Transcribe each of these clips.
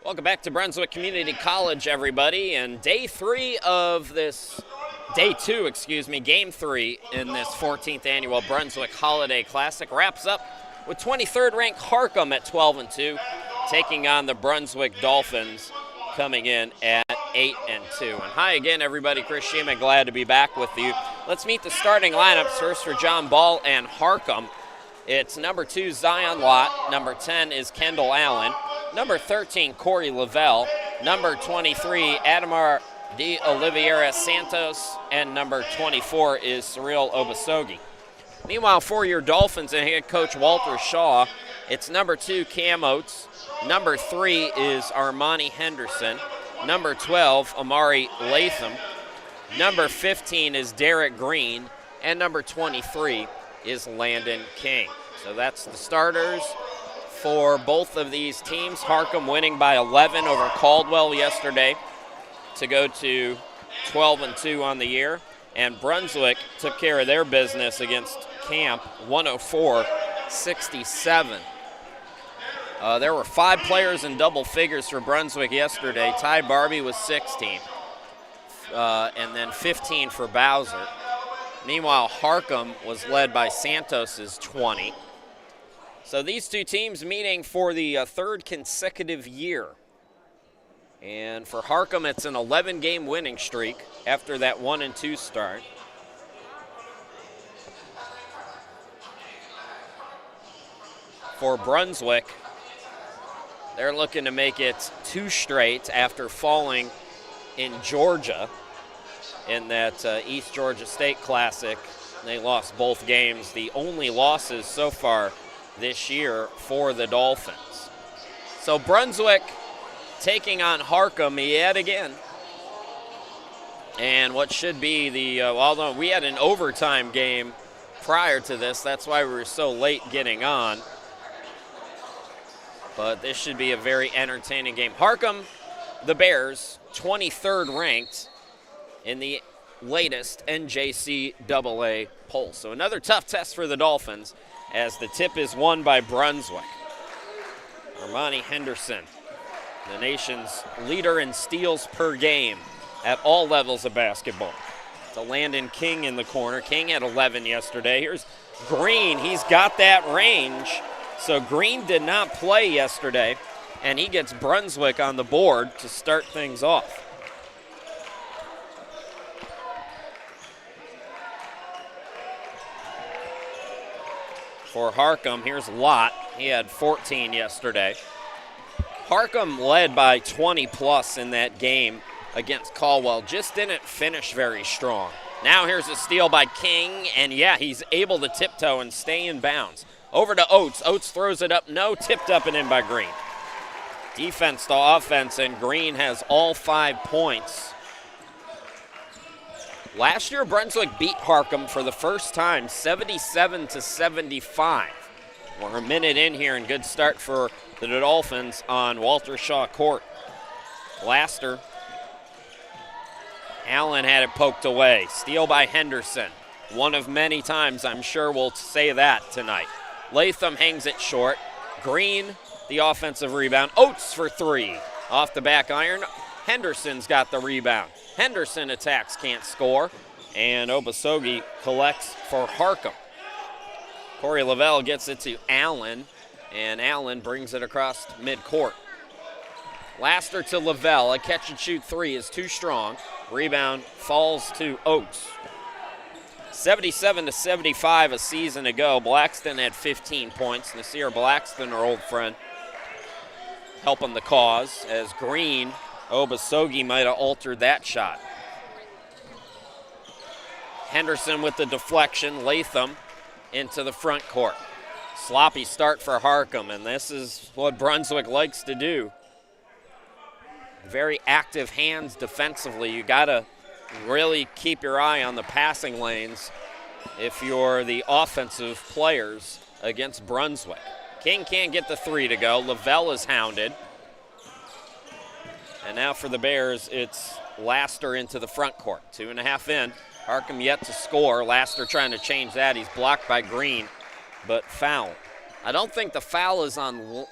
Welcome back to Brunswick Community College, everybody, and day two, game 3 in this 14th annual Brunswick Holiday Classic wraps up with 23rd ranked Harcum at 12-2, taking on the Brunswick Dolphins, coming in at 8-2. And hi again, everybody. Chris Shima, glad to be back with you. Let's meet the starting lineups. First for John Ball and Harcum. It's number 2, Zion Lott. Number 10 is Kendall Allen. Number 13, Corey Lavelle. Number 23, Adamar de Oliveira Santos. And number 24 is Cyril Obasogi. Meanwhile, for your Dolphins and head coach Walter Shaw, it's number 2, Cam Oates. Number 3 is Armani Henderson. Number 12, Amari Latham. Number 15 is Derek Green. And number 23 is Landon King. So that's the starters for both of these teams. Harcum winning by 11 over Caldwell yesterday to go to 12-2 on the year. And Brunswick took care of their business against Camp, 104-67. There were 5 players in double figures for Brunswick yesterday. Ty Barbie was 16, and then 15 for Bowser. Meanwhile, Harcum was led by Santos's 20. So these two teams meeting for the third consecutive year. And for Harcum, it's an 11-game winning streak after that 1-2 start. For Brunswick, they're looking to make it 2 straight after falling in Georgia in that East Georgia State Classic. They lost both games, the only losses so far this year for the Dolphins. So Brunswick taking on Harcum yet again. And what should be the, although we had an overtime game prior to this, that's why we were so late getting on. But this should be a very entertaining game. Harcum, the Bears, 23rd ranked in the latest NJCAA poll. So another tough test for the Dolphins as the tip is won by Brunswick. Armani Henderson, the nation's leader in steals per game at all levels of basketball. To Landon King in the corner. King had 11 yesterday. Here's Green. He's got that range. So Green did not play yesterday, and he gets Brunswick on the board to start things off. For Harcum, here's Lott. He had 14 yesterday. Harcum led by 20-plus in that game against Caldwell. Just didn't finish very strong. Now here's a steal by King, and yeah, he's able to tiptoe and stay in bounds. Over to Oates. Oates throws it up. No, tipped up and in by Green. Defense to offense, and Green has all 5 points. Last year, Brunswick beat Harcum for the first time, 77-75. We're a minute in here, and good start for the Dolphins on Walter Shaw Court. Laster. Allen had it poked away. Steal by Henderson. One of many times, I'm sure we'll say that tonight. Latham hangs it short. Green, the offensive rebound. Oates for 3. Off the back iron. Henderson's got the rebound. Henderson attacks, can't score. And Obasogi collects for Harcum. Corey Lavelle gets it to Allen, and Allen brings it across midcourt. Laster to Lavelle. A catch-and-shoot 3 is too strong. Rebound falls to Oates. 77-75 a season ago. Blackston had 15 points. Nasir Blackston, our old friend, helping the cause, as Green, Obasogi might have altered that shot. Henderson with the deflection. Latham into the front court. Sloppy start for Harcum, and this is what Brunswick likes to do. Very active hands defensively. You got to really keep your eye on the passing lanes if you're the offensive players against Brunswick. King can't get the 3 to go. Lavelle is hounded. And now for the Bears, it's Laster into the front court. 2.5 in. Harcum yet to score. Laster trying to change that. He's blocked by Green, but foul. I don't think the foul is on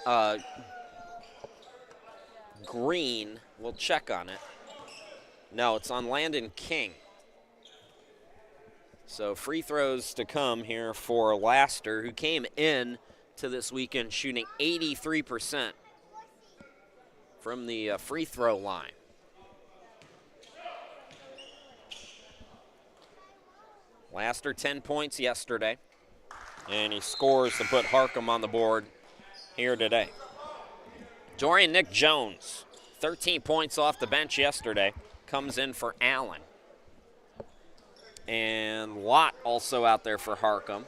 Green. We'll check on it. No, it's on Landon King. So free throws to come here for Laster, who came in to this weekend shooting 83% from the free throw line. Laster 10 points yesterday, and he scores to put Harcum on the board here today. Dorian Nick Jones, 13 points off the bench yesterday, comes in for Allen. And Lott also out there for Harcum.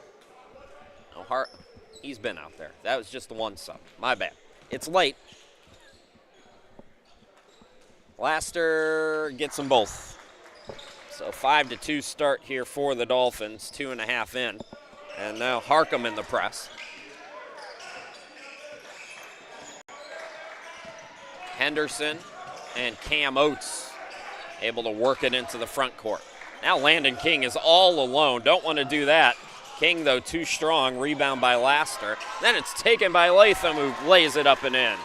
Oh, he's been out there. That was just the one sub. My bad. It's late. Laster gets them both. So 5-2 start here for the Dolphins, 2.5 in. And now Harcum in the press. Henderson and Cam Oates able to work it into the front court. Now Landon King is all alone. Don't want to do that. King, though, too strong. Rebound by Laster. Then it's taken by Latham, who lays it up and in.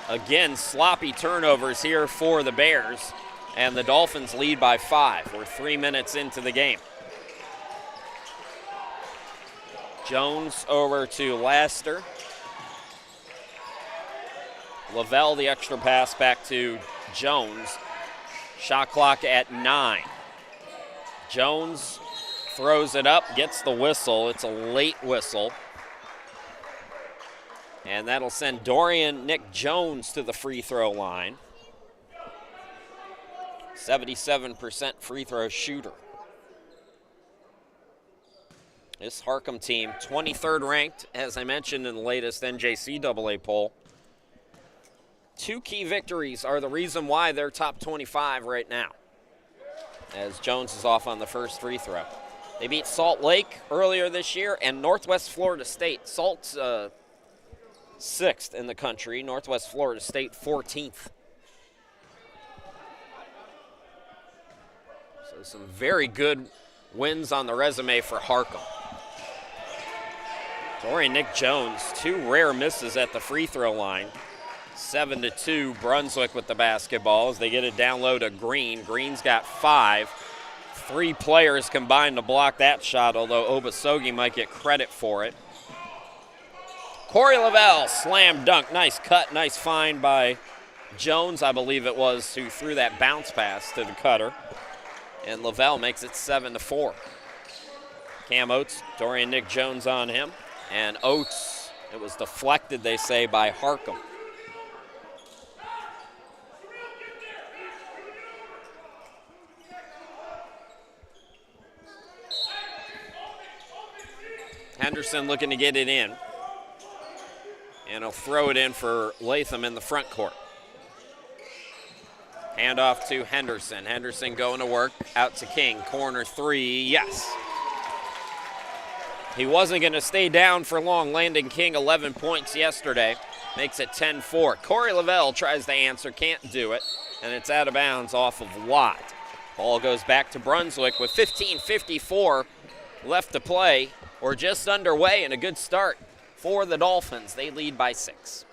Again, sloppy turnovers here for the Bears, and the Dolphins lead by 5. We're 3 minutes into the game. Jones over to Laster. Lavelle, the extra pass back to Jones. Shot clock at 9. Jones throws it up, gets the whistle. It's a late whistle. And that'll send Dorian Nick Jones to the free throw line. 77% free throw shooter. This Harcum team, 23rd ranked, as I mentioned in the latest NJCAA poll. 2 key victories are the reason why they're top 25 right now, as Jones is off on the first free throw. They beat Salt Lake earlier this year and Northwest Florida State. Salt's 6th in the country, Northwest Florida State 14th. So some very good wins on the resume for Harcum. Dorian Nick Jones, 2 rare misses at the free throw line. 7-2, Brunswick with the basketball as they get it down low to Green. Green's got 5. 3 players combined to block that shot, although Obasogi might get credit for it. Corey Lavelle, slam dunk. Nice cut, nice find by Jones, I believe it was, who threw that bounce pass to the cutter. And Lavelle makes it 7-4. Cam Oates, Dorian Nick Jones on him. And Oates, it was deflected, they say, by Harcum. Henderson looking to get it in. And he'll throw it in for Latham in the front court. Handoff to Henderson. Henderson going to work, out to King. Corner 3, yes. He wasn't going to stay down for long. Landon King, 11 points yesterday. Makes it 10-4. Corey Lavelle tries to answer, can't do it. And it's out of bounds off of Lott. Ball goes back to Brunswick with 15:54 left to play, or just underway, and a good start for the Dolphins. They lead by 6.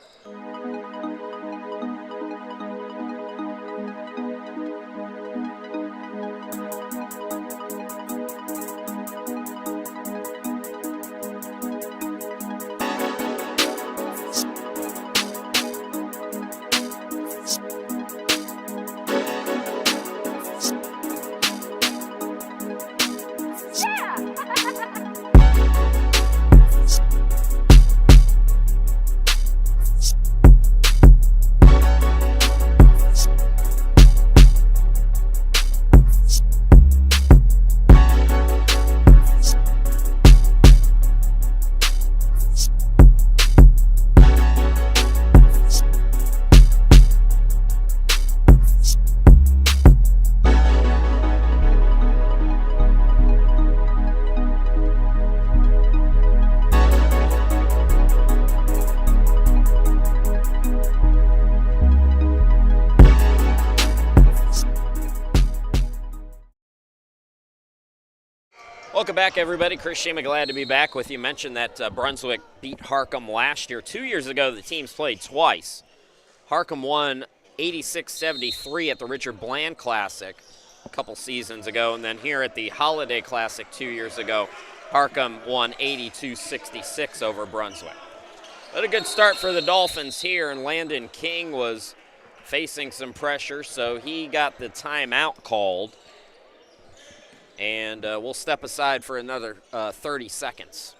Welcome back, everybody. Chris Shima, glad to be back with you. Mentioned that Brunswick beat Harcum last year. 2 years ago, the teams played twice. Harcum won 86-73 at the Richard Bland Classic a couple seasons ago, and then here at the Holiday Classic 2 years ago, Harcum won 82-66 over Brunswick. But a good start for the Dolphins here, and Landon King was facing some pressure, so he got the timeout called. And we'll step aside for another 30 seconds.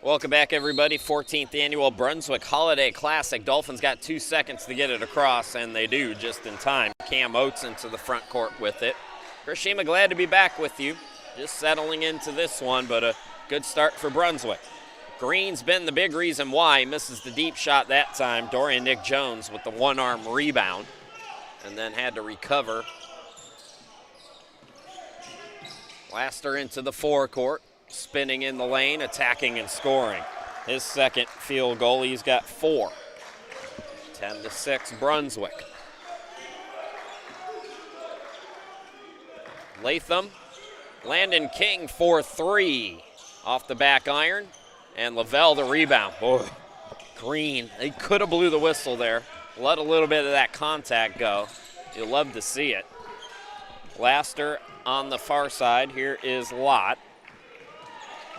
Welcome back, everybody. 14th Annual Brunswick Holiday Classic. Dolphins got 2 seconds to get it across, and they do just in time. Cam Oates into the front court with it. Chris Shima, glad to be back with you. Just settling into this one, but a good start for Brunswick. Green's been the big reason why. He misses the deep shot that time. Dorian Nick Jones with the one-arm rebound, and then had to recover. Laster into the forecourt. Spinning in the lane, attacking and scoring. His second field goal, he's got 4. 10-6 Brunswick. Latham, Landon King for 3 off the back iron, and Lavelle the rebound. Boy, Green, they could have blew the whistle there. Let a little bit of that contact go. You'll love to see it. Laster on the far side. Here is Lott.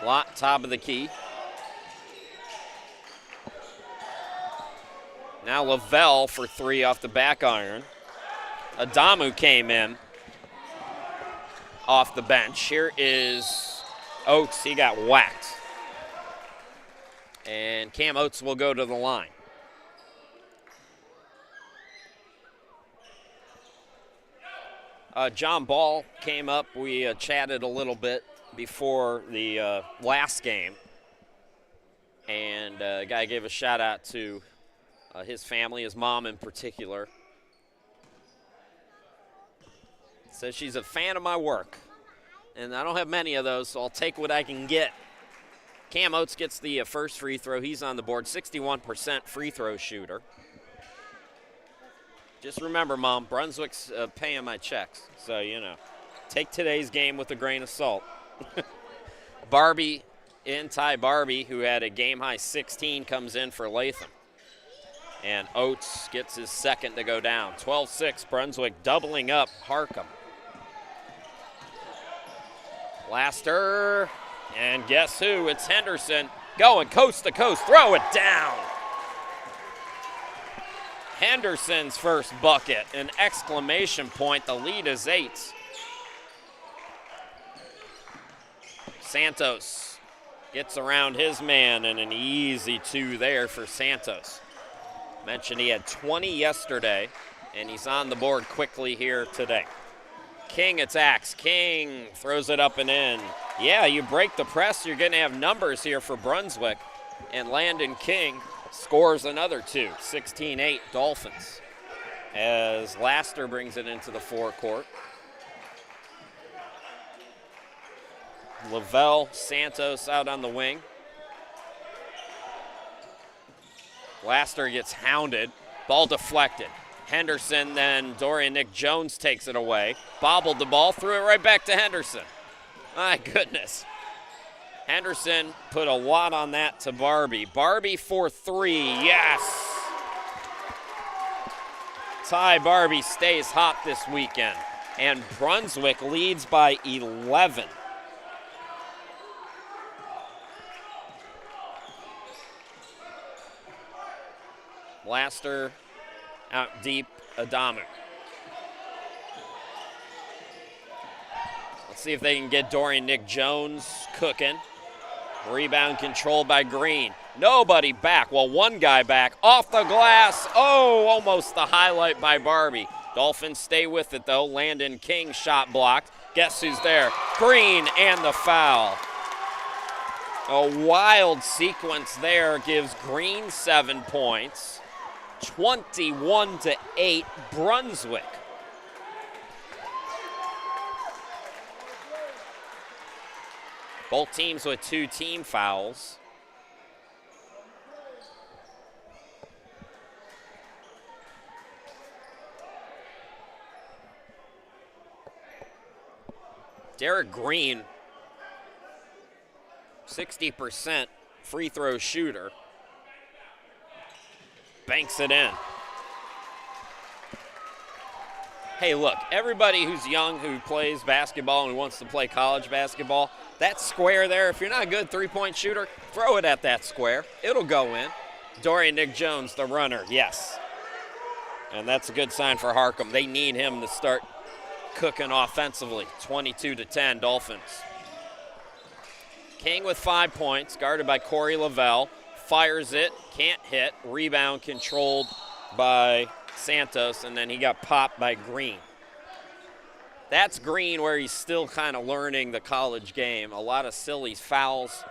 Lott, top of the key. Now Lavelle for 3 off the back iron. Adamu came in off the bench. Here is Oates. He got whacked. And Cam Oates will go to the line. John Ball came up. We chatted a little bit before the last game, and a guy gave a shout out to his family, his mom in particular. Says she's a fan of my work, and I don't have many of those, so I'll take what I can get. Cam Oates gets the first free throw. He's on the board, 61% free throw shooter. Just remember, Mom, Brunswick's paying my checks, so you know, take today's game with a grain of salt. Barbie, Ty Barbie, who had a game-high 16, comes in for Latham. And Oates gets his second to go down. 12-6, Brunswick doubling up Harcum. Laster, and guess who? It's Henderson going coast to coast. Throw it down. Henderson's first bucket, an exclamation point. The lead is 8. Santos gets around his man, and an easy 2 there for Santos. Mentioned he had 20 yesterday, and he's on the board quickly here today. King attacks. King throws it up and in. Yeah, you break the press, you're going to have numbers here for Brunswick. And Landon King scores another 2, 16-8 Dolphins, as Laster brings it into the forecourt. Lavelle, Santos out on the wing. Laster gets hounded. Ball deflected. Henderson, then Dorian Nick Jones takes it away. Bobbled the ball, threw it right back to Henderson. My goodness. Henderson put a lot on that to Barbie. Barbie for 3, yes. Ty Barbie stays hot this weekend, and Brunswick leads by 11. Laster out deep, Adamu. Let's see if they can get Dorian Nick Jones cooking. Rebound controlled by Green. Nobody back. Well, one guy back. Off the glass. Oh, almost the highlight by Barbie. Dolphins stay with it, though. Landon King shot blocked. Guess who's there? Green and the foul. A wild sequence there gives Green 7 points. 21-8 Brunswick. Both teams with 2 team fouls. Derek Green, 60% free throw shooter, banks it in. Hey, look, everybody who's young who plays basketball and who wants to play college basketball, that square there, if you're not a good three-point shooter, throw it at that square. It'll go in. Dorian Nick Jones, the runner, yes. And that's a good sign for Harcum. They need him to start cooking offensively. 22-10 Dolphins. King with 5 points, guarded by Corey Lavelle. Fires it, can't hit. Rebound controlled by Santos, and then he got popped by Green. That's Green where he's still kind of learning the college game. A lot of silly fouls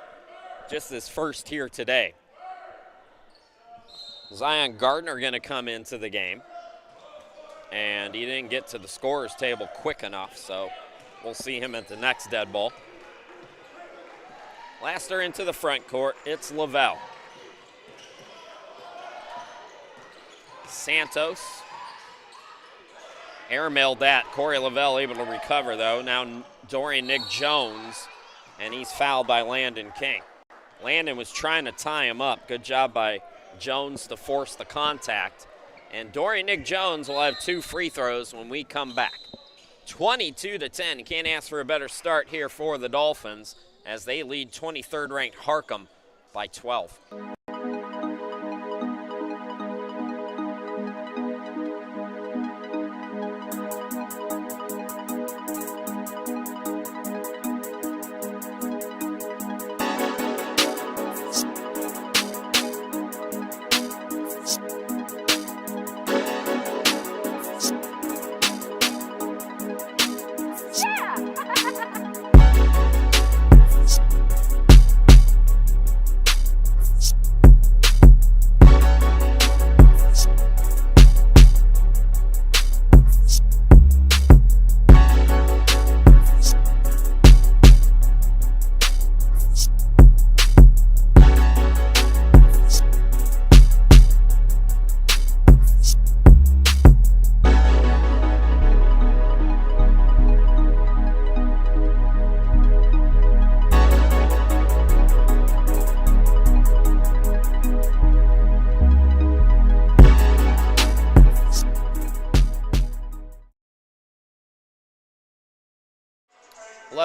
just this first here today. Zion Gardner going to come into the game. And he didn't get to the scorer's table quick enough, so we'll see him at the next dead ball. Laster into the front court. It's Lavelle. Santos. Airmailed that. Corey Lavelle able to recover, though. Now Dorian Nick Jones, and he's fouled by Landon King. Landon was trying to tie him up. Good job by Jones to force the contact. And Dorian Nick Jones will have 2 free throws when we come back. 22-10. You can't ask for a better start here for the Dolphins as they lead 23rd ranked Harcum by 12.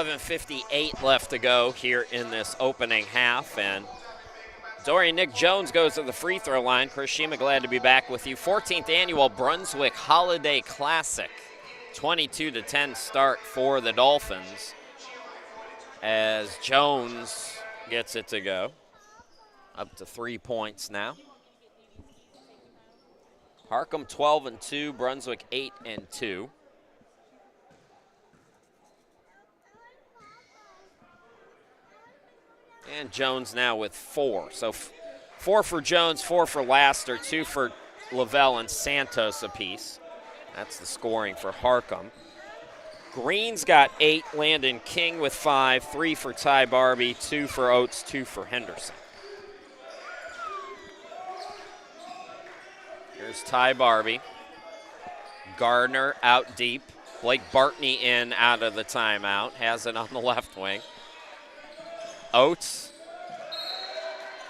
.58 left to go here in this opening half, and Dorian Nick Jones goes to the free throw line. Chris Shima, glad to be back with you. 14th annual Brunswick Holiday Classic. 22-10 start for the Dolphins as Jones gets it to go. Up to 3 points now. Harcum 12-2, Brunswick 8-2. And Jones now with 4. So 4 for Jones, 4 for Laster, 2 for Lavelle and Santos apiece. That's the scoring for Harcum. Green's got 8, Landon King with 5, 3 for Ty Barbie, 2 for Oates, 2 for Henderson. Here's Ty Barbie. Gardner out deep. Blake Bartney in out of the timeout. Has it on the left wing. Oates.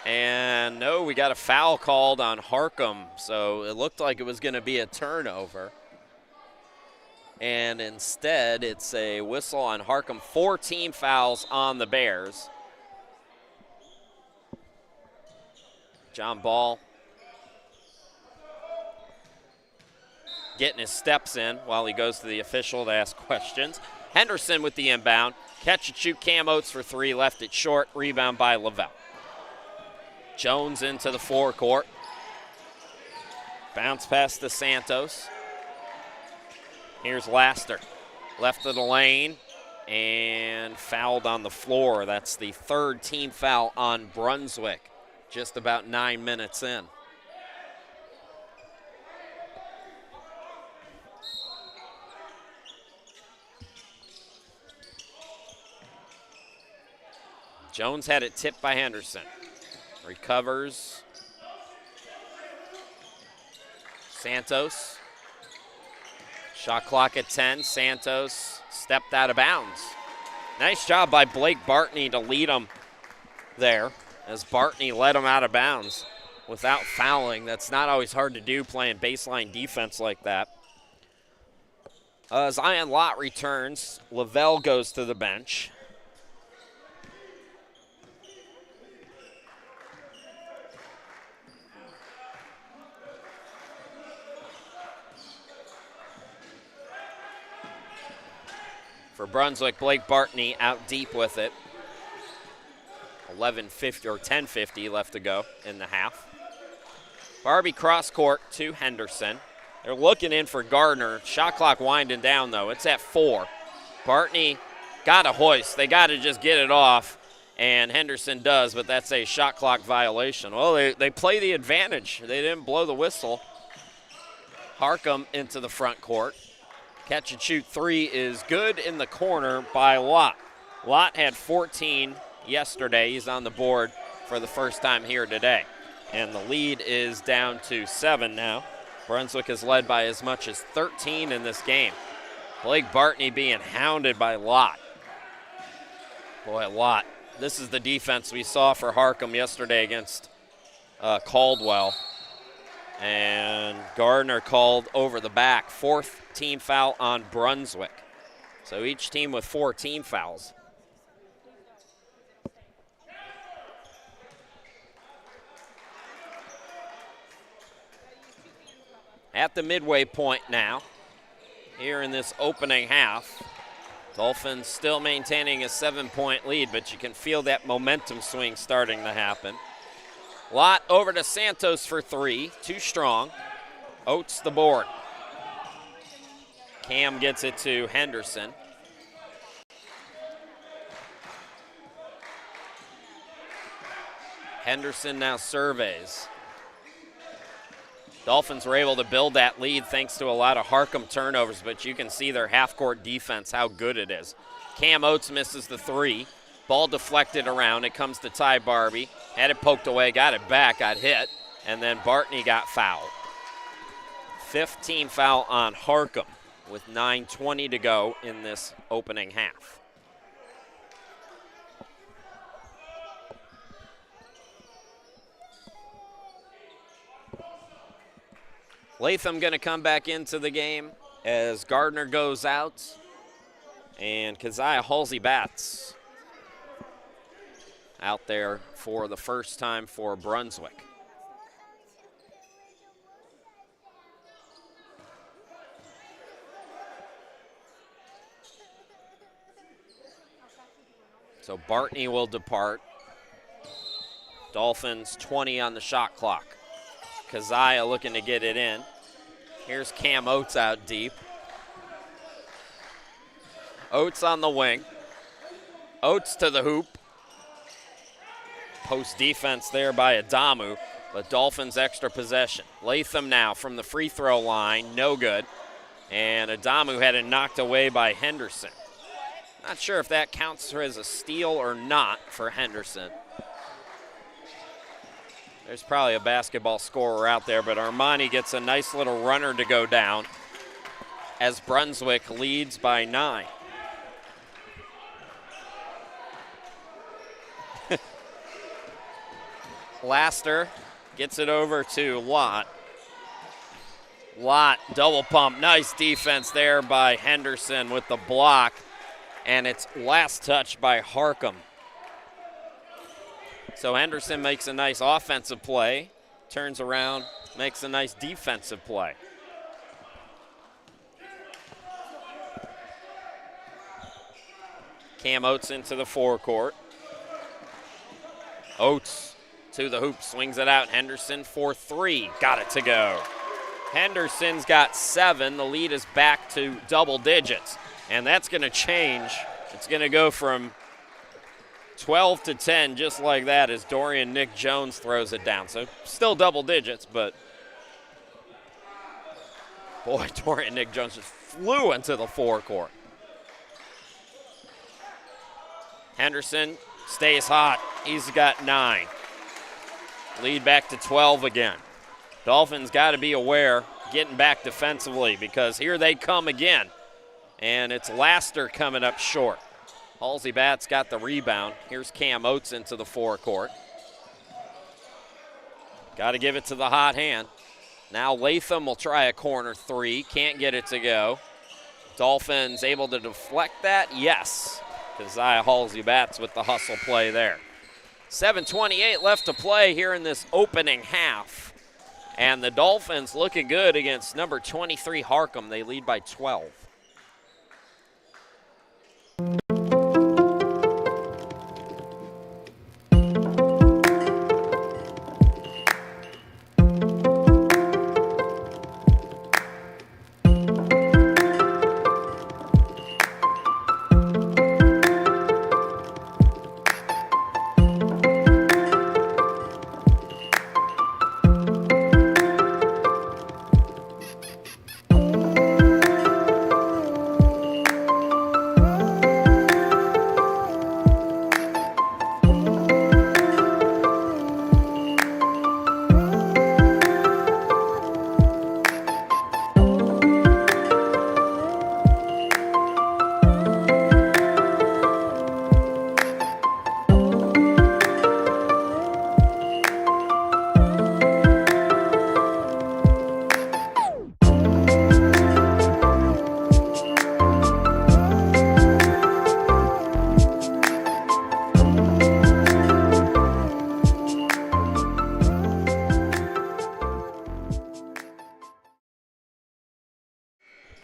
And no, we got a foul called on Harcum, so it looked like it was going to be a turnover. And instead, it's a whistle on Harcum. 4 team fouls on the Bears. John Ball getting his steps in while he goes to the official to ask questions. Henderson with the inbound. Catch and shoot, Cam Oates for 3, left it short, rebound by Lavelle. Jones into the forecourt. Bounce pass to Santos. Here's Laster. Left of the lane and fouled on the floor. That's the 3rd team foul on Brunswick, just about 9 minutes in. Jones had it tipped by Henderson. Recovers. Santos. Shot clock at 10. Santos stepped out of bounds. Nice job by Blake Bartney to lead him there, as Bartney led him out of bounds without fouling. That's not always hard to do playing baseline defense like that. Zion Lott returns. Lavelle goes to the bench. For Brunswick, Blake Bartney out deep with it. 11:50 or 10:50 left to go in the half. Barbie cross court to Henderson. They're looking in for Gardner. Shot clock winding down though. It's at 4. Bartney got a hoist. They got to just get it off, and Henderson does, but that's a shot clock violation. Well, they play the advantage. They didn't blow the whistle. Harcum into the front court. Catch and shoot 3 is good in the corner by Lott. Lott had 14 yesterday. He's on the board for the first time here today. And the lead is down to 7 now. Brunswick is led by as much as 13 in this game. Blake Bartney being hounded by Lott. Boy, Lott. This is the defense we saw for Harcum yesterday against Caldwell. And Gardner called over the back. 4th team foul on Brunswick. So each team with 4 team fouls. At the midway point now, here in this opening half, Dolphins still maintaining a 7-point lead, but you can feel that momentum swing starting to happen. Lott over to Santos for 3, too strong. Oates the board. Cam gets it to Henderson. Henderson now surveys. Dolphins were able to build that lead thanks to a lot of Harcum turnovers, but you can see their half-court defense, how good it is. Cam Oates misses the 3. Ball deflected around. It comes to Ty Barbie. Had it poked away, got it back, got hit, and then Bartney got fouled. 5th team foul on Harcum with 9:20 to go in this opening half. Latham going to come back into the game as Gardner goes out and Keziah Halsey bats out there for the first time for Brunswick. So Bartney will depart. Dolphins 20 on the shot clock. Keziah looking to get it in. Here's Cam Oates out deep. Oates on the wing. Oates to the hoop. Post defense there by Adamu, but Dolphins extra possession. Latham now from the free throw line, no good. And Adamu had it knocked away by Henderson. Not sure if that counts as a steal or not for Henderson. There's probably a basketball scorer out there, but Armani gets a nice little runner to go down as Brunswick leads by 9. Laster gets it over to Lott. Lott double pump. Nice defense there by Henderson with the block. And it's last touch by Harcum. So Henderson makes a nice offensive play, turns around, makes a nice defensive play. Cam Oates into the forecourt. Oates to the hoop, swings it out. Henderson for 3, got it to go. Henderson's got 7. The lead is back to double digits, and that's going to change. It's going to go from 12 to 10 just like that as Dorian Nick Jones throws it down. So still double digits, but boy, Dorian Nick Jones just flew into the forecourt. Henderson stays hot. He's got 9. Lead back to 12 again. Dolphins got to be aware, getting back defensively, because here they come again. And it's Laster coming up short. Halsey Batts got the rebound. Here's Cam Oates into the forecourt. Got to give it to the hot hand. Now Latham will try a corner 3. Can't get it to go. Dolphins able to deflect that? Yes. Keziah Halsey Batts with the hustle play there. 7:28 left to play here in this opening half. And the Dolphins looking good against number 23 Harcum. They lead by 12.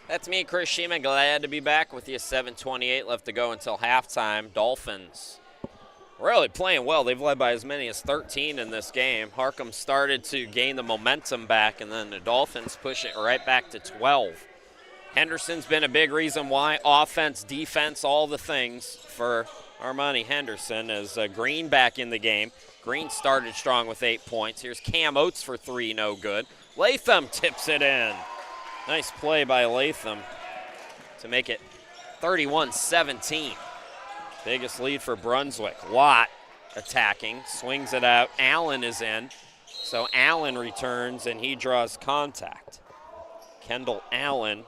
That's me, Chris Sheeman. Glad to be back with you. 7:28 left to go until halftime. Dolphins really playing well. They've led by as many as 13 in this game. Harcum started to gain the momentum back, and then the Dolphins push it right back to 12. Henderson's been a big reason why. Offense, defense, all the things for Armani Henderson as Green back in the game. Green started strong with 8 points. Here's Cam Oates for 3, no good. Latham tips it in. Nice play by Latham to make it 31-17. Biggest lead for Brunswick. Watt attacking, swings it out. Allen is in. So Allen returns and he draws contact. Kendall Allen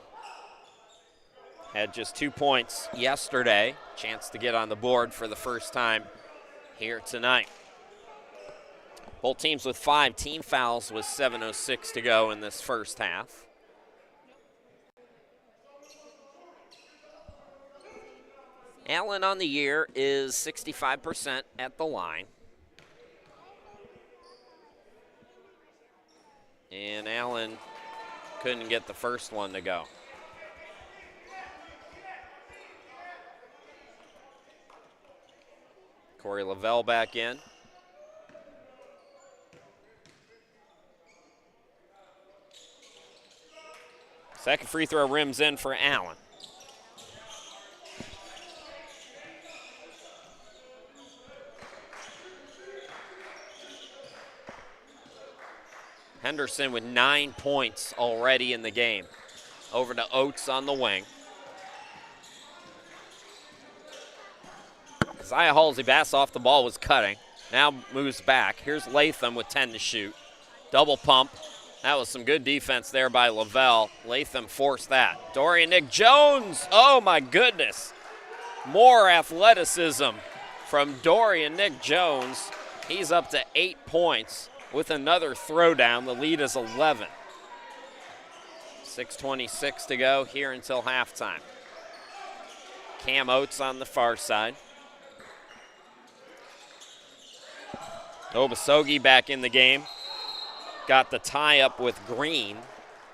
had just 2 points yesterday. Chance to get on the board for the first time here tonight. Both teams with 5 team fouls with 7:06 to go in this first half. Allen on the year is 65% at the line. And Allen couldn't get the first one to go. Corey Lavelle back in. Second free throw rims in for Allen. Henderson with 9 points already in the game. Over to Oates on the wing. Keziah Halsey Bass off the ball was cutting. Now moves back. Here's Latham with 10 to shoot. Double pump. That was some good defense there by Lavelle. Latham forced that. Dorian Nick Jones. Oh my goodness. More athleticism from Dorian Nick Jones. He's up to 8 points. With another throwdown, the lead is 11. 6:26 to go here until halftime. Cam Oates on the far side. Obasogi back in the game. Got the tie up with Green,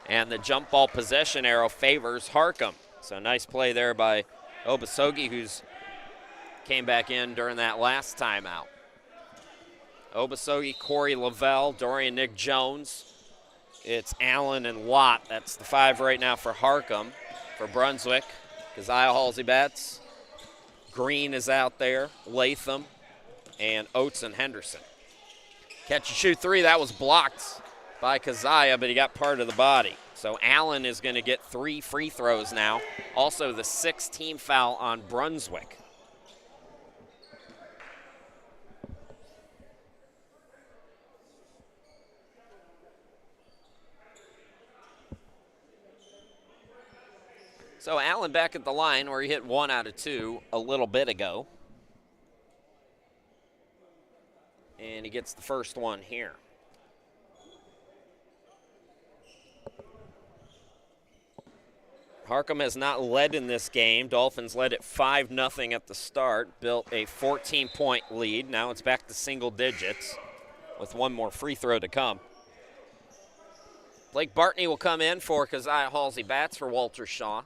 and the jump ball possession arrow favors Harcum. So nice play there by Obasogi, who's came back in during that last timeout. Obasogi, Corey Lavelle, Dorian Nick Jones. It's Allen and Lott. That's the 5 right now for Harcum. For Brunswick, Keziah Halsey Betts. Green is out there, Latham, and Oates and Henderson. Catch and shoot 3, that was blocked by Keziah, but he got part of the body. So Allen is going to get 3 free throws now. Also the 6th team foul on Brunswick. So Allen back at the line where he hit 1 out of 2 a little bit ago. And he gets the first one here. Harcum has not led in this game. Dolphins led at 5-0 at the start, built a 14-point lead. Now it's back to single digits with 1 more free throw to come. Blake Bartney will come in for Keziah Halsey Betts for Walter Shaw.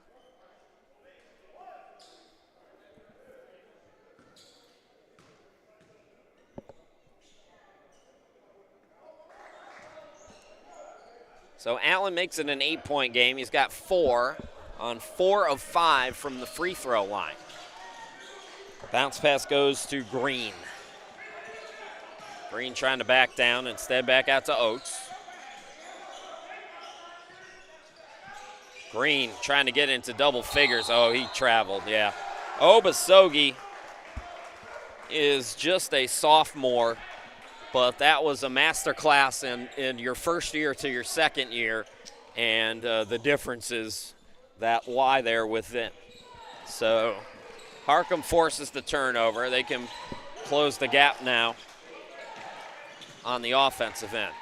So Allen makes it an 8-point game. He's got 4 on 4 of 5 from the free throw line. Bounce pass goes to Green. Green trying to back down, instead back out to Oates. Green trying to get into double figures. Oh, he traveled, yeah. Obasogi is just a sophomore, but that was a master class in your first year to your second year, and the differences that lie there within. So Harcum forces the turnover. They can close the gap now on the offensive end.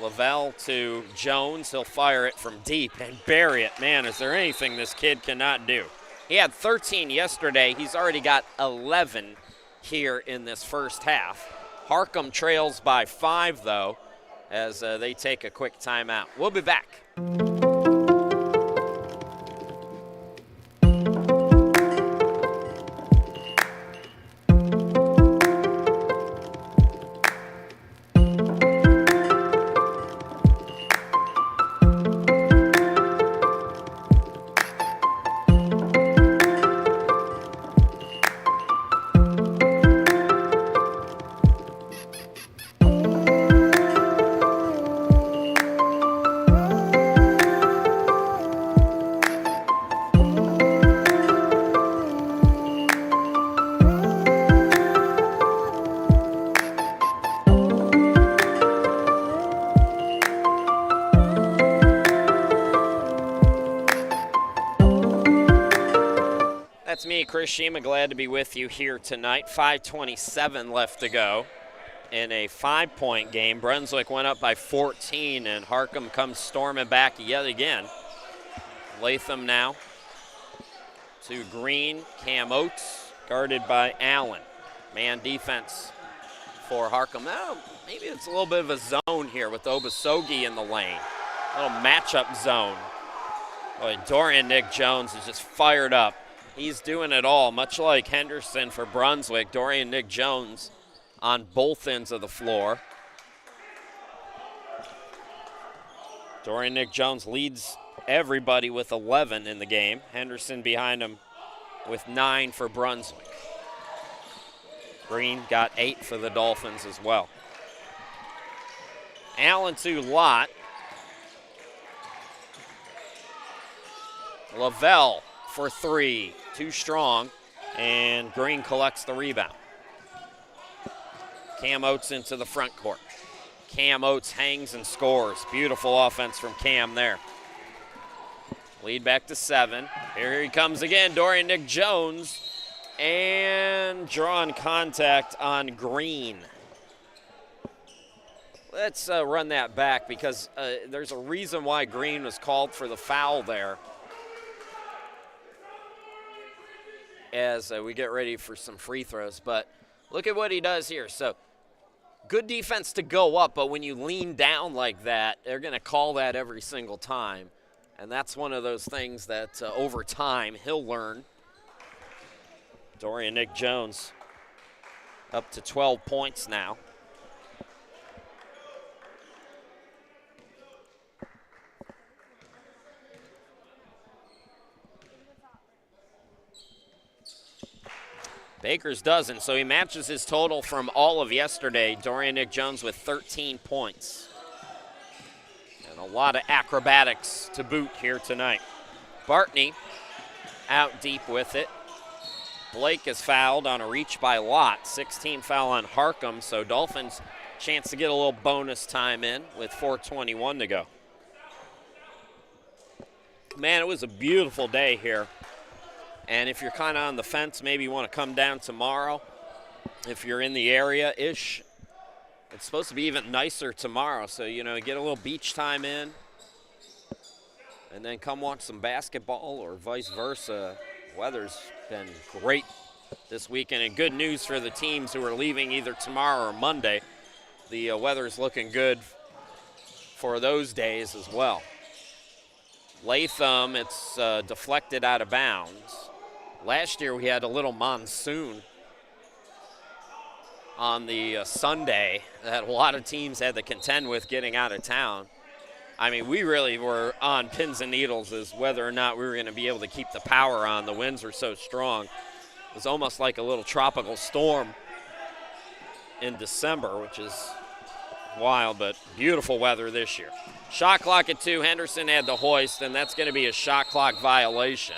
Lavelle to Jones. He'll fire it from deep and bury it. Man, is there anything this kid cannot do? He had 13 yesterday. He's already got 11 here in this first half. Harcum trails by 5, though, as they take a quick timeout. We'll be back. That's me, Chris Shima, glad to be with you here tonight. 5:27 left to go in a 5-point game. Brunswick went up by 14, and Harcum comes storming back yet again. Latham now to Green. Cam Oates guarded by Allen. Man defense for Harcum. Now, maybe it's a little bit of a zone here with Obasogi in the lane. A little matchup zone. Boy, Dorian Nick Jones is just fired up. He's doing it all, much like Henderson for Brunswick. Dorian Nick Jones on both ends of the floor. Dorian Nick Jones leads everybody with 11 in the game. Henderson behind him with 9 for Brunswick. Green got 8 for the Dolphins as well. Allen to Lott. Lavelle for 3, too strong, and Green collects the rebound. Cam Oates into the front court. Cam Oates hangs and scores. Beautiful offense from Cam there. Lead back to 7. Here he comes again, Dorian Nick Jones, and drawing contact on Green. Let's run that back because there's a reason why Green was called for the foul there. As we get ready for some free throws. But look at what he does here. So good defense to go up, but when you lean down like that, they're going to call that every single time. And that's one of those things that over time he'll learn. Dorian Nick Jones up to 12 points now. Bakers doesn't, so he matches his total from all of yesterday. Dorian Nick Jones with 13 points. And a lot of acrobatics to boot here tonight. Bartney out deep with it. Blake is fouled on a reach by Lott. 16 foul on Harcum, so Dolphins chance to get a little bonus time in with 4:21 to go. Man, it was a beautiful day here. And if you're kind of on the fence, maybe you want to come down tomorrow. If you're in the area-ish, it's supposed to be even nicer tomorrow. So, you know, get a little beach time in and then come watch some basketball or vice versa. Weather's been great this weekend, and good news for the teams who are leaving either tomorrow or Monday. The weather's looking good for those days as well. Latham, it's deflected out of bounds. Last year we had a little monsoon on the Sunday that a lot of teams had to contend with getting out of town. I mean, we really were on pins and needles as whether or not we were going to be able to keep the power on. The winds were so strong. It was almost like a little tropical storm in December, which is wild, but beautiful weather this year. Shot clock at 2. Henderson had the hoist, and that's going to be a shot clock violation.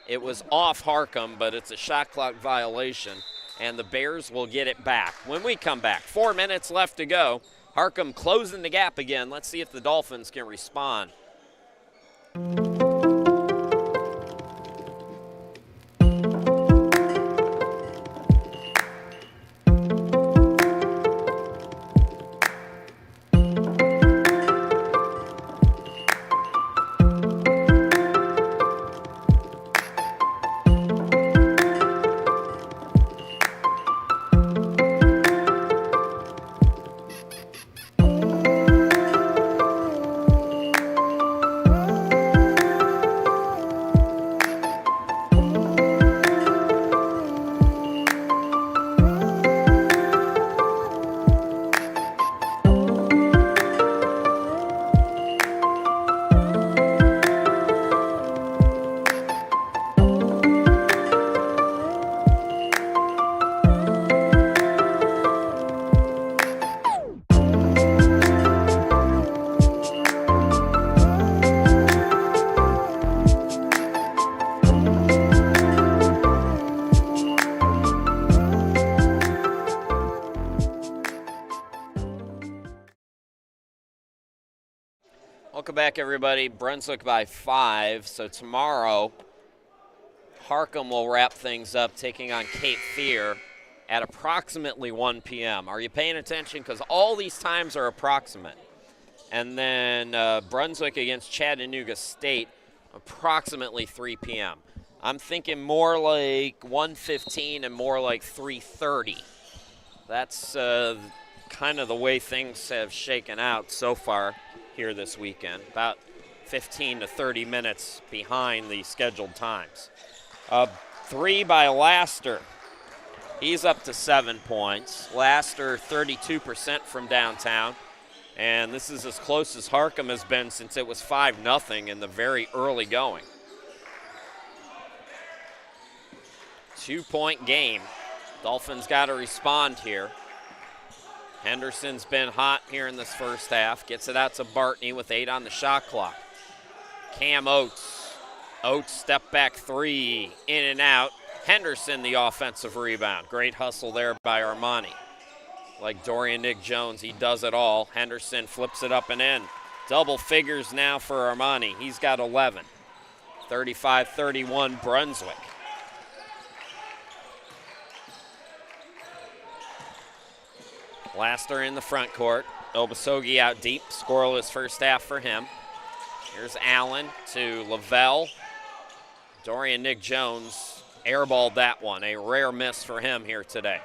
It was off Harcum, but it's a shot clock violation, and the Bears will get it back when we come back. 4 minutes left to go. Harcum closing the gap again. Let's see if the Dolphins can respond. Welcome back, everybody. Brunswick by 5. So tomorrow, Harcum will wrap things up, taking on Cape Fear at approximately 1 p.m. Are you paying attention? Because all these times are approximate. And then Brunswick against Chattanooga State, approximately 3 p.m. I'm thinking more like 1:15 and more like 3:30. That's kind of the way things have shaken out so far here this weekend, about 15 to 30 minutes behind the scheduled times. 3 by Laster. He's up to 7 points. Laster 32% from downtown, and this is as close as Harcum has been since it was 5-0 in the very early going. 2-point game. Dolphins got to respond here. Henderson's been hot here in this first half. Gets it out to Bartney with 8 on the shot clock. Cam Oates. Oates step back 3, in and out. Henderson the offensive rebound. Great hustle there by Armani. Like Dorian Nick Jones, he does it all. Henderson flips it up and in. Double figures now for Armani. He's got 11. 35-31 Brunswick. Laster in the front court. Obasogi out deep. Scoreless first half for him. Here's Allen to Lavelle. Dorian Nick Jones airballed that one. A rare miss for him here today.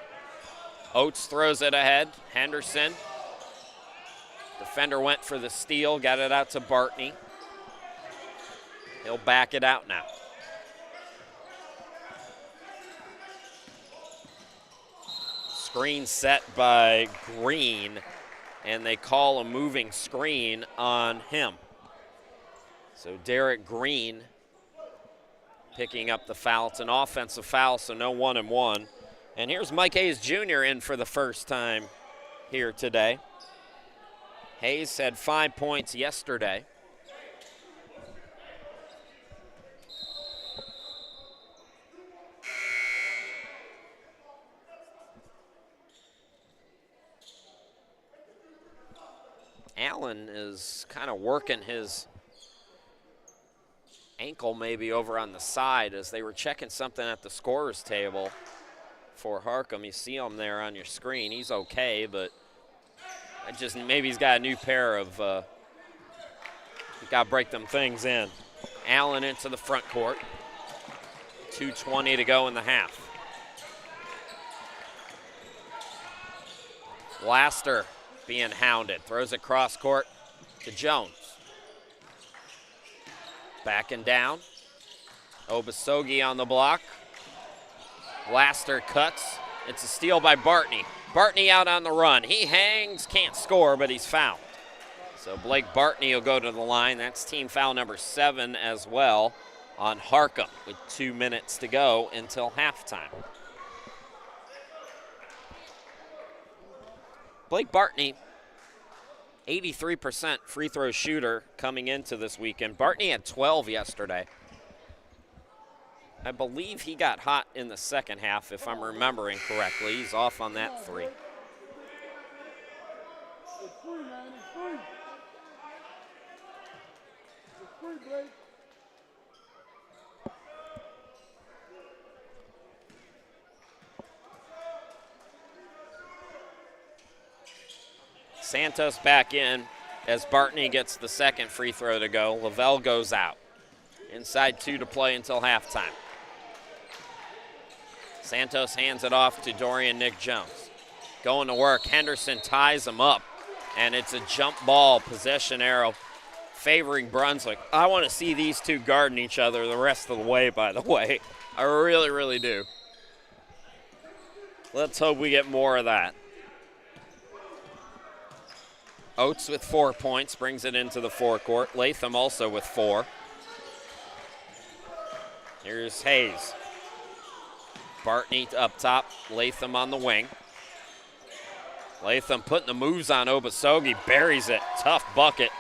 Oates throws it ahead. Henderson. Defender went for the steal. Got it out to Bartney. He'll back it out now. Screen set by Green, and they call a moving screen on him. So Derek Green picking up the foul. It's an offensive foul, so no 1-and-1. And here's Mike Hayes Jr. in for the first time here today. Hayes had 5 points yesterday. Allen is kind of working his ankle maybe over on the side as they were checking something at the scorer's table for Harcum. You see him there on your screen. He's okay, but maybe he's got a new pair of, got to break them things in. Allen into the front court. 2:20 to go in the half. Laster being hounded. Throws it cross court to Jones. Backing down. Obasogi on the block. Laster cuts. It's a steal by Bartney. Bartney out on the run. He hangs, can't score, but he's fouled. So Blake Bartney will go to the line. That's team foul number 7 as well on Harcum with 2 minutes to go until halftime. Blake Bartney, 83% free throw shooter coming into this weekend. Bartney had 12 yesterday. I believe he got hot in the second half, if I'm remembering correctly. He's off on that 3. Santos back in as Bartney gets the second free throw to go. Lavelle goes out. Inside 2 to play until halftime. Santos hands it off to Dorian Nick Jones. Going to work. Henderson ties him up, and it's a jump ball possession arrow favoring Brunswick. I want to see these two guarding each other the rest of the way, by the way. I really, really do. Let's hope we get more of that. Oates with 4 points, brings it into the forecourt. Latham also with 4. Here's Hayes. Bartney up top, Latham on the wing. Latham putting the moves on Obasogi, buries it, tough bucket.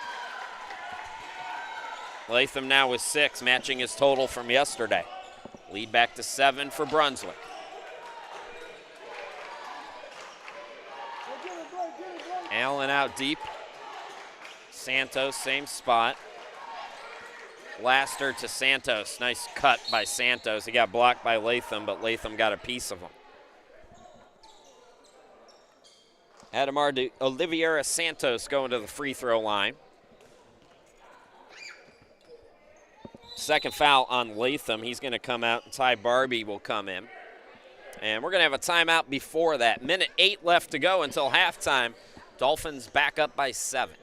Latham now with 6, matching his total from yesterday. Lead back to 7 for Brunswick. Allen out deep. Santos, same spot. Laster to Santos. Nice cut by Santos. He got blocked by Latham, but Latham got a piece of him. Adamar de Oliveira Santos going to the free throw line. Second foul on Latham. He's going to come out, and Ty Barbie will come in. And we're going to have a timeout before that. Minute 8 left to go until halftime. Dolphins back up by 7.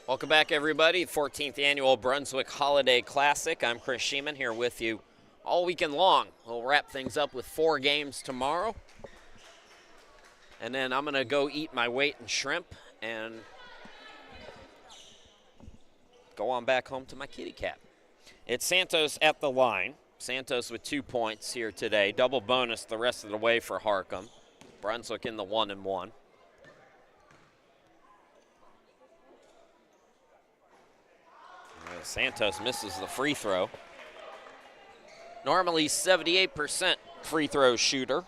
Welcome back, everybody. 14th Annual Brunswick Holiday Classic. I'm Chris Sheeman here with you all weekend long. We'll wrap things up with 4 games tomorrow. And then I'm going to go eat my weight in shrimp and go on back home to my kitty cat. It's Santos at the line. Santos with 2 points here today. Double bonus the rest of the way for Harcum. Brunswick in the 1-and-1. Santos misses the free throw. Normally 78% free throw shooter.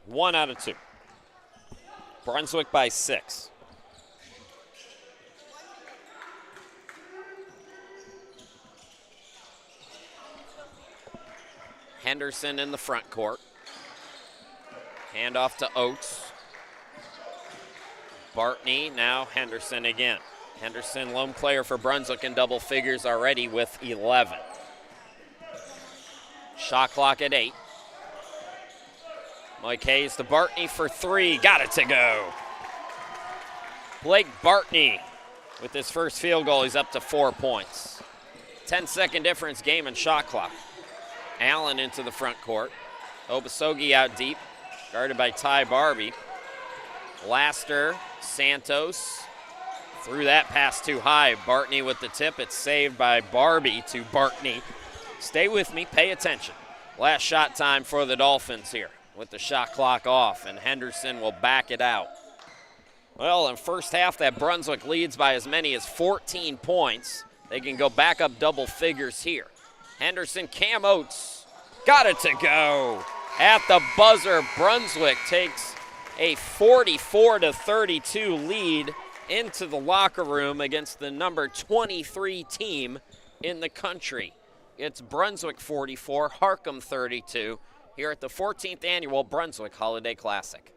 One out of 2. Brunswick by 6. Henderson in the front court. Handoff to Oates. Bartney, now Henderson again. Henderson, lone player for Brunswick in double figures already with 11. Shot clock at 8. Mike Hayes to Bartney for 3. Got it to go. Blake Bartney with his first field goal. He's up to 4 points. 10-second difference game and shot clock. Allen into the front court. Obasogi out deep, guarded by Ty Barbie. Laster, Santos, threw that pass too high. Bartney with the tip. It's saved by Barbie to Bartney. Stay with me, pay attention. Last shot time for the Dolphins here with the shot clock off, and Henderson will back it out. Well, in first half, that Brunswick leads by as many as 14 points. They can go back up double figures here. Henderson, Cam Oates, got it to go. At the buzzer, Brunswick takes a 44-32 lead into the locker room against the number 23 team in the country. It's Brunswick 44, Harcum 32, here at the 14th annual Brunswick Holiday Classic.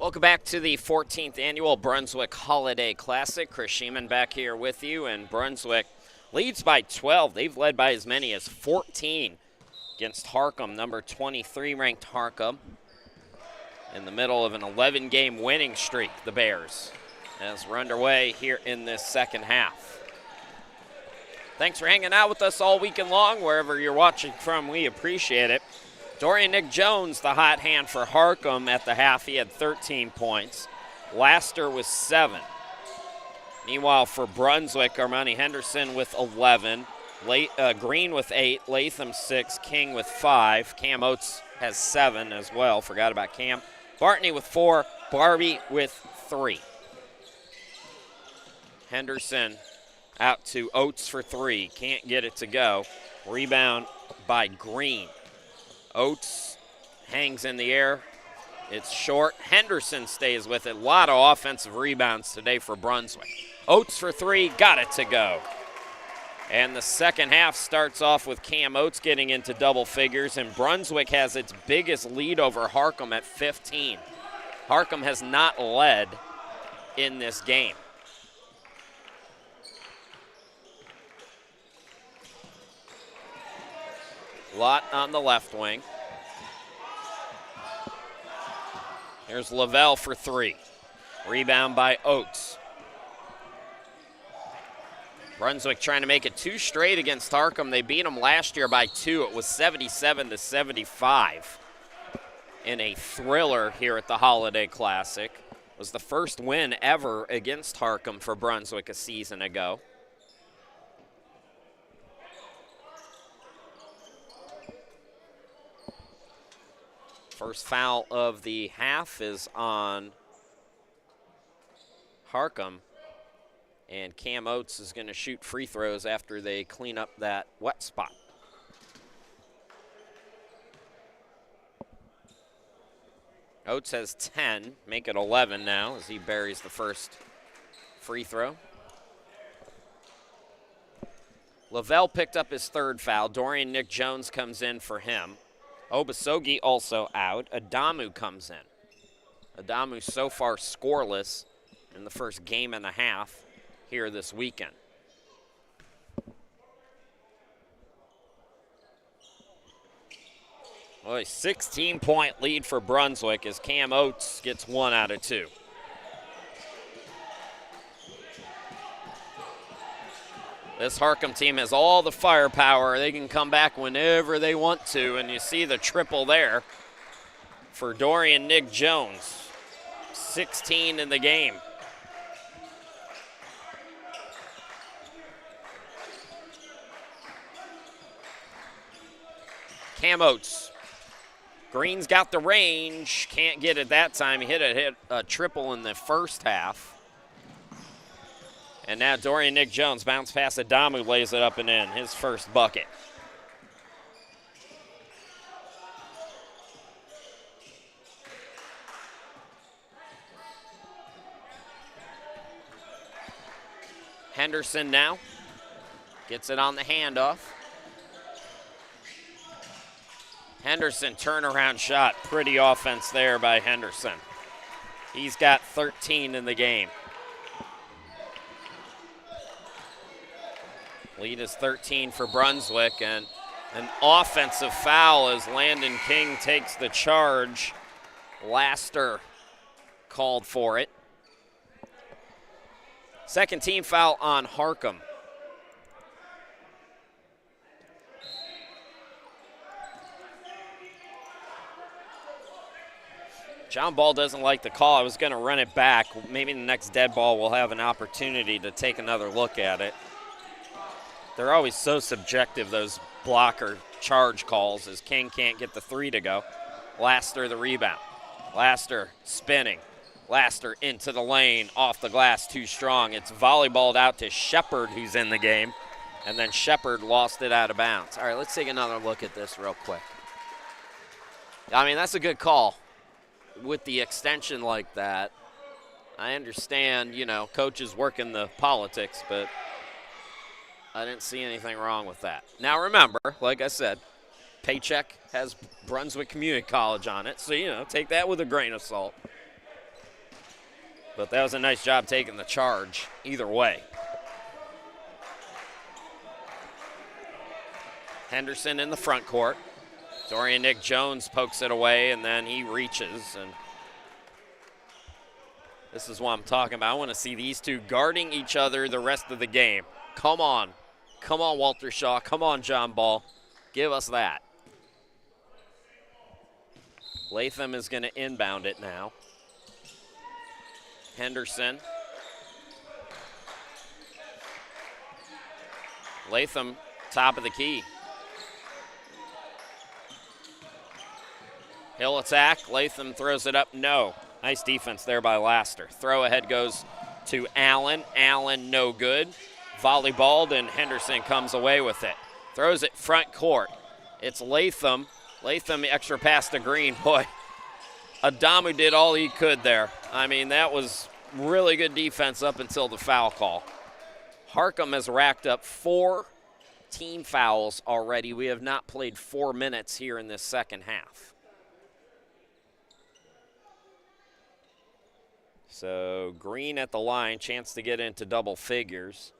Welcome back to the 14th annual Brunswick Holiday Classic. Chris Sheeman back here with you, and Brunswick leads by 12. They've led by as many as 14 against Harcum, number 23 ranked Harcum, in the middle of an 11-game winning streak, the Bears, as we're underway here in this second half. Thanks for hanging out with us all weekend long, wherever you're watching from. We appreciate it. Dorian Nick Jones, the hot hand for Harcum at the half. He had 13 points. Laster was 7. Meanwhile, for Brunswick, Armani Henderson with 11. Green with 8. Latham 6. King with 5. Cam Oates has 7 as well. Forgot about Cam. Bartney with 4. Barbie with 3. Henderson out to Oates for 3. Can't get it to go. Rebound by Green. Oates hangs in the air. It's short. Henderson stays with it. A lot of offensive rebounds today for Brunswick. Oates for 3. Got it to go. And the second half starts off with Cam Oates getting into double figures, and Brunswick has its biggest lead over Harcum at 15. Harcum has not led in this game. Lott on the left wing. Here's Lavelle for 3. Rebound by Oates. Brunswick trying to make it 2 straight against Harcum. They beat them last year by 2. It was 77-75 in a thriller here at the Holiday Classic. It was the first win ever against Harcum for Brunswick a season ago. First foul of the half is on Harcum, and Cam Oates is going to shoot free throws after they clean up that wet spot. Oates has 10, make it 11 now as he buries the first free throw. Lavelle picked up his 3rd foul. Dorian Nick Jones comes in for him. Obasogi also out. Adamu comes in. Adamu so far scoreless in the first game and a half here this weekend. Well, a 16-point lead for Brunswick as Cam Oates gets 1 out of 2. This Harcum team has all the firepower. They can come back whenever they want to, and you see the triple there for Dorian Nick Jones. 16 in the game. Cam Oates. Green's got the range. Can't get it that time. He hit a triple in the first half. And now Dorian Nick Jones, bounce pass Adamu, lays it up and in, his first bucket. Henderson now gets it on the handoff. Henderson, turnaround shot. Pretty offense there by Henderson. He's got 13 in the game. Lead is 13 for Brunswick, and an offensive foul as Landon King takes the charge. Laster called for it. Second team foul on Harcum. John Ball doesn't like the call. I was going to run it back. Maybe the next dead ball we'll have an opportunity to take another look at it. They're always so subjective, those blocker charge calls, as King can't get the 3 to go. Laster the rebound. Laster spinning. Laster into the lane, off the glass, too strong. It's volleyballed out to Shepard, who's in the game, and then Shepard lost it out of bounds. All right, let's take another look at this real quick. I mean, that's a good call. With the extension like that, I understand, you know, coaches working the politics, but I didn't see anything wrong with that. Now remember, like I said, paycheck has Brunswick Community College on it, so, you know, take that with a grain of salt. But that was a nice job taking the charge either way. Henderson in the front court. Dorian Nick Jones pokes it away, and then he reaches. And this is what I'm talking about. I want to see these two guarding each other the rest of the game. Come on. Come on, Walter Shaw. Come on, John Ball. Give us that. Latham is going to inbound it now. Henderson. Latham, top of the key. He'll attack. Latham throws it up. No. Nice defense there by Laster. Throw ahead goes to Allen. Allen, no good. Volleyballed, and Henderson comes away with it. Throws it front court. It's Latham. Latham, extra pass to Green. Boy, Adamu did all he could there. I mean, that was really good defense up until the foul call. Harcum has racked up 4 team fouls already. We have not played 4 minutes here in this second half. So Green at the line, chance to get into double figures.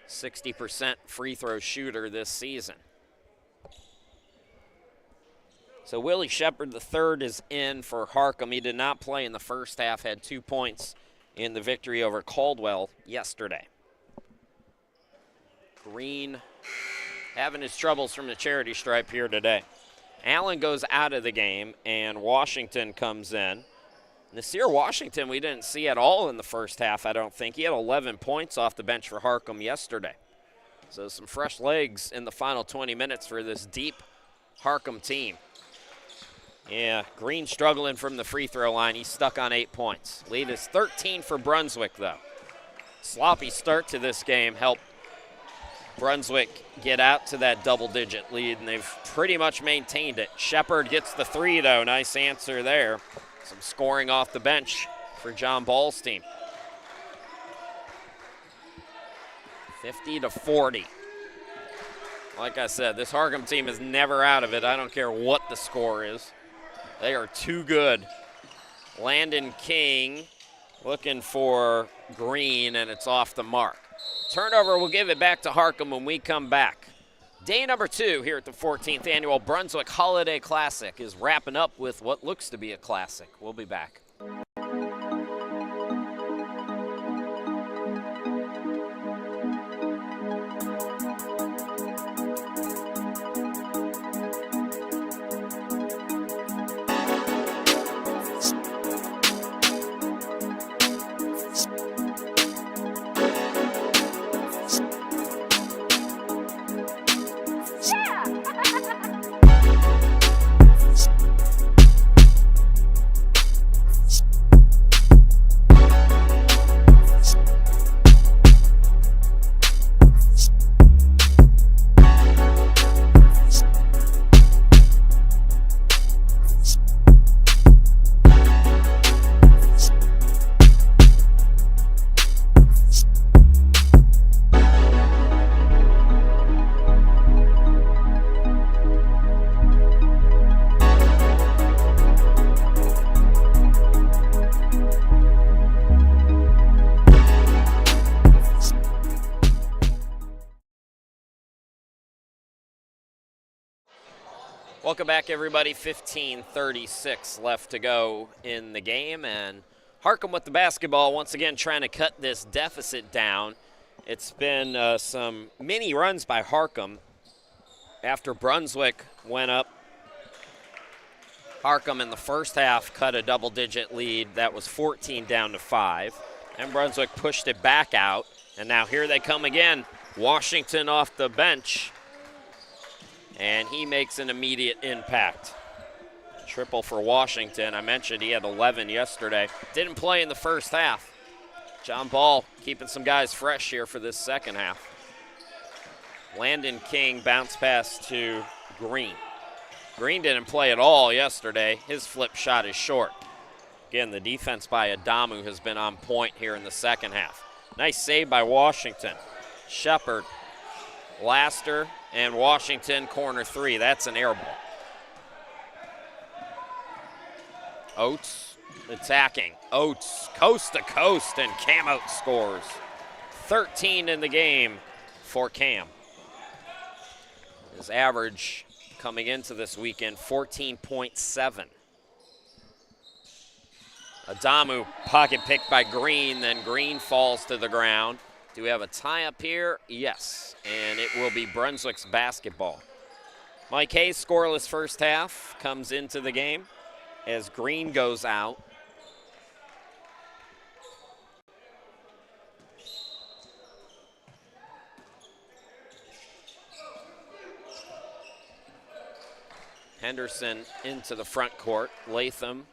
60% free throw shooter this season. So Willie Shepard III is in for Harcum. He did not play in the first half, had 2 points in the victory over Caldwell yesterday. Green having his troubles from the charity stripe here today. Allen goes out of the game, and Washington comes in. Nasir Washington we didn't see at all in the first half, I don't think. He had 11 points off the bench for Harcum yesterday. So some fresh legs in the final 20 minutes for this deep Harcum team. Yeah, Green struggling from the free throw line. He's stuck on 8 points. Lead is 13 for Brunswick, though. Sloppy start to this game helped Brunswick get out to that double-digit lead, and they've pretty much maintained it. Shepard gets the 3, though. Nice answer there. Some scoring off the bench for John Ball's team. 50-40. Like I said, this Harcum team is never out of it. I don't care what the score is. They are too good. Landon King looking for Green, and it's off the mark. Turnover, we'll give it back to Harcum when we come back. Day number 2 here at the 14th Annual Brunswick Holiday Classic is wrapping up with what looks to be a classic. We'll be back. Welcome back, everybody. 15:36 left to go in the game, and Harcum with the basketball once again trying to cut this deficit down. It's been some mini runs by Harcum after Brunswick went up. Harcum in the first half cut a double-digit lead. That was 14 down to 5, and Brunswick pushed it back out, and now here they come again. Washington off the bench. And he makes an immediate impact. Triple for Washington. I mentioned he had 11 yesterday. Didn't play in the first half. John Ball keeping some guys fresh here for this second half. Landon King bounce pass to Green. Green didn't play at all yesterday. His flip shot is short. Again, the defense by Adamu has been on point here in the second half. Nice save by Washington. Shepard, Laster, and Washington corner 3. That's an air ball. Oates attacking. Oates coast to coast, and Cam Oates scores. 13 in the game for Cam. His average coming into this weekend, 14.7. Adamu pocket picked by Green, then Green falls to the ground. Do we have a tie up here? Yes, and it will be Brunswick's basketball. Mike Hayes, scoreless first half, comes into the game as Green goes out. Henderson into the front court. Latham.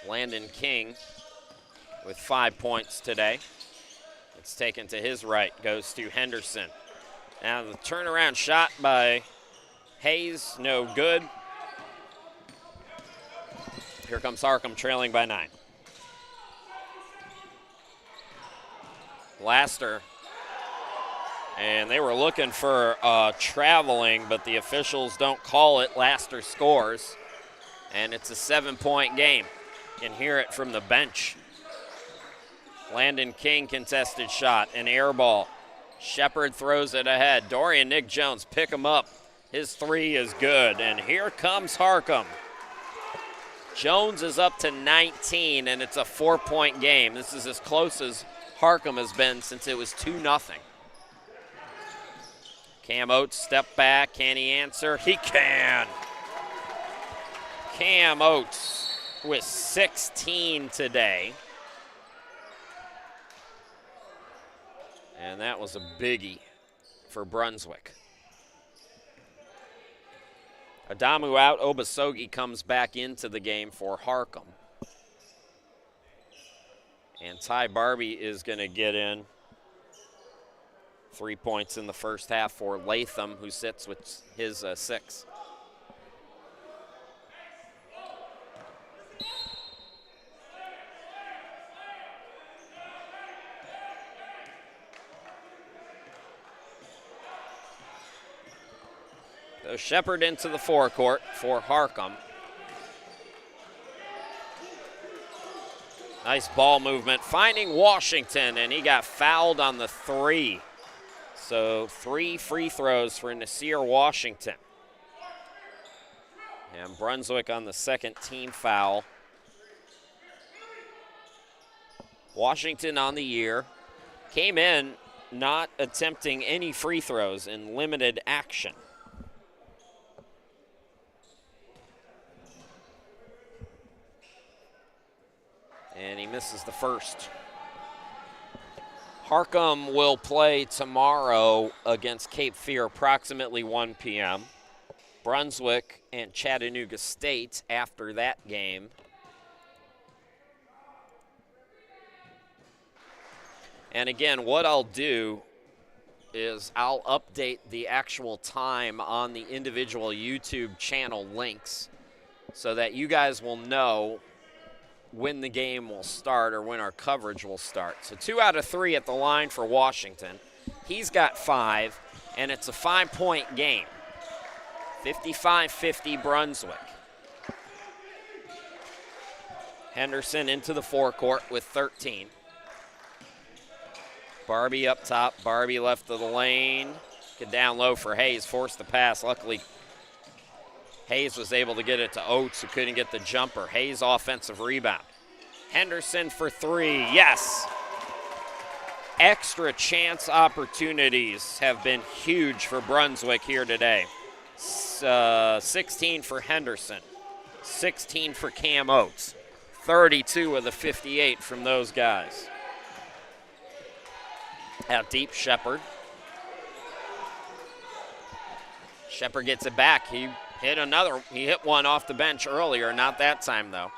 Landon King with 5 points today. It's taken to his right, goes to Henderson. Now the turnaround shot by Hayes, no good. Here comes Harcum trailing by 9. Laster. And they were looking for traveling, but the officials don't call it. Laster scores, and it's a 7-point game. You can hear it from the bench. Landon King contested shot, an air ball. Shepard throws it ahead. Dorian Nick Jones pick him up. His three is good, and here comes Harcum. Jones is up to 19, and it's a 4-point game. This is as close as Harcum has been since it was 2-0. Cam Oates step back. Can he answer? He can. Cam Oates with 16 today. And that was a biggie for Brunswick. Adamu out. Obasogi comes back into the game for Harcum. And Ty Barbie is going to get in. 3 points in the first half for Latham, who sits with his 6. So Shepard into the forecourt for Harcum. Nice ball movement, finding Washington, and he got fouled on the 3. So 3 free throws for Nasir Washington. And Brunswick on the second team foul. Washington on the year came in not attempting any free throws in limited action. And he misses the first. Harcum will play tomorrow against Cape Fear approximately 1 p.m. Brunswick and Chattanooga State after that game. And again, what I'll do is I'll update the actual time on the individual YouTube channel links so that you guys will know when the game will start or when our coverage will start. So 2 out of 3 at the line for Washington. He's got 5, and it's a 5-point game. 55-50 Brunswick. Henderson into the forecourt with 13. Barbie up top. Barbie left of the lane. Get down low for Hayes. Forced the pass. Luckily, Hayes was able to get it to Oates, who couldn't get the jumper. Hayes offensive rebound. Henderson for 3. Yes. Extra chance opportunities have been huge for Brunswick here today. 16 for Henderson. 16 for Cam Oates. 32 of the 58 from those guys. Out deep, Shepard. Shepard gets it back. He hit one off the bench earlier, not that time though.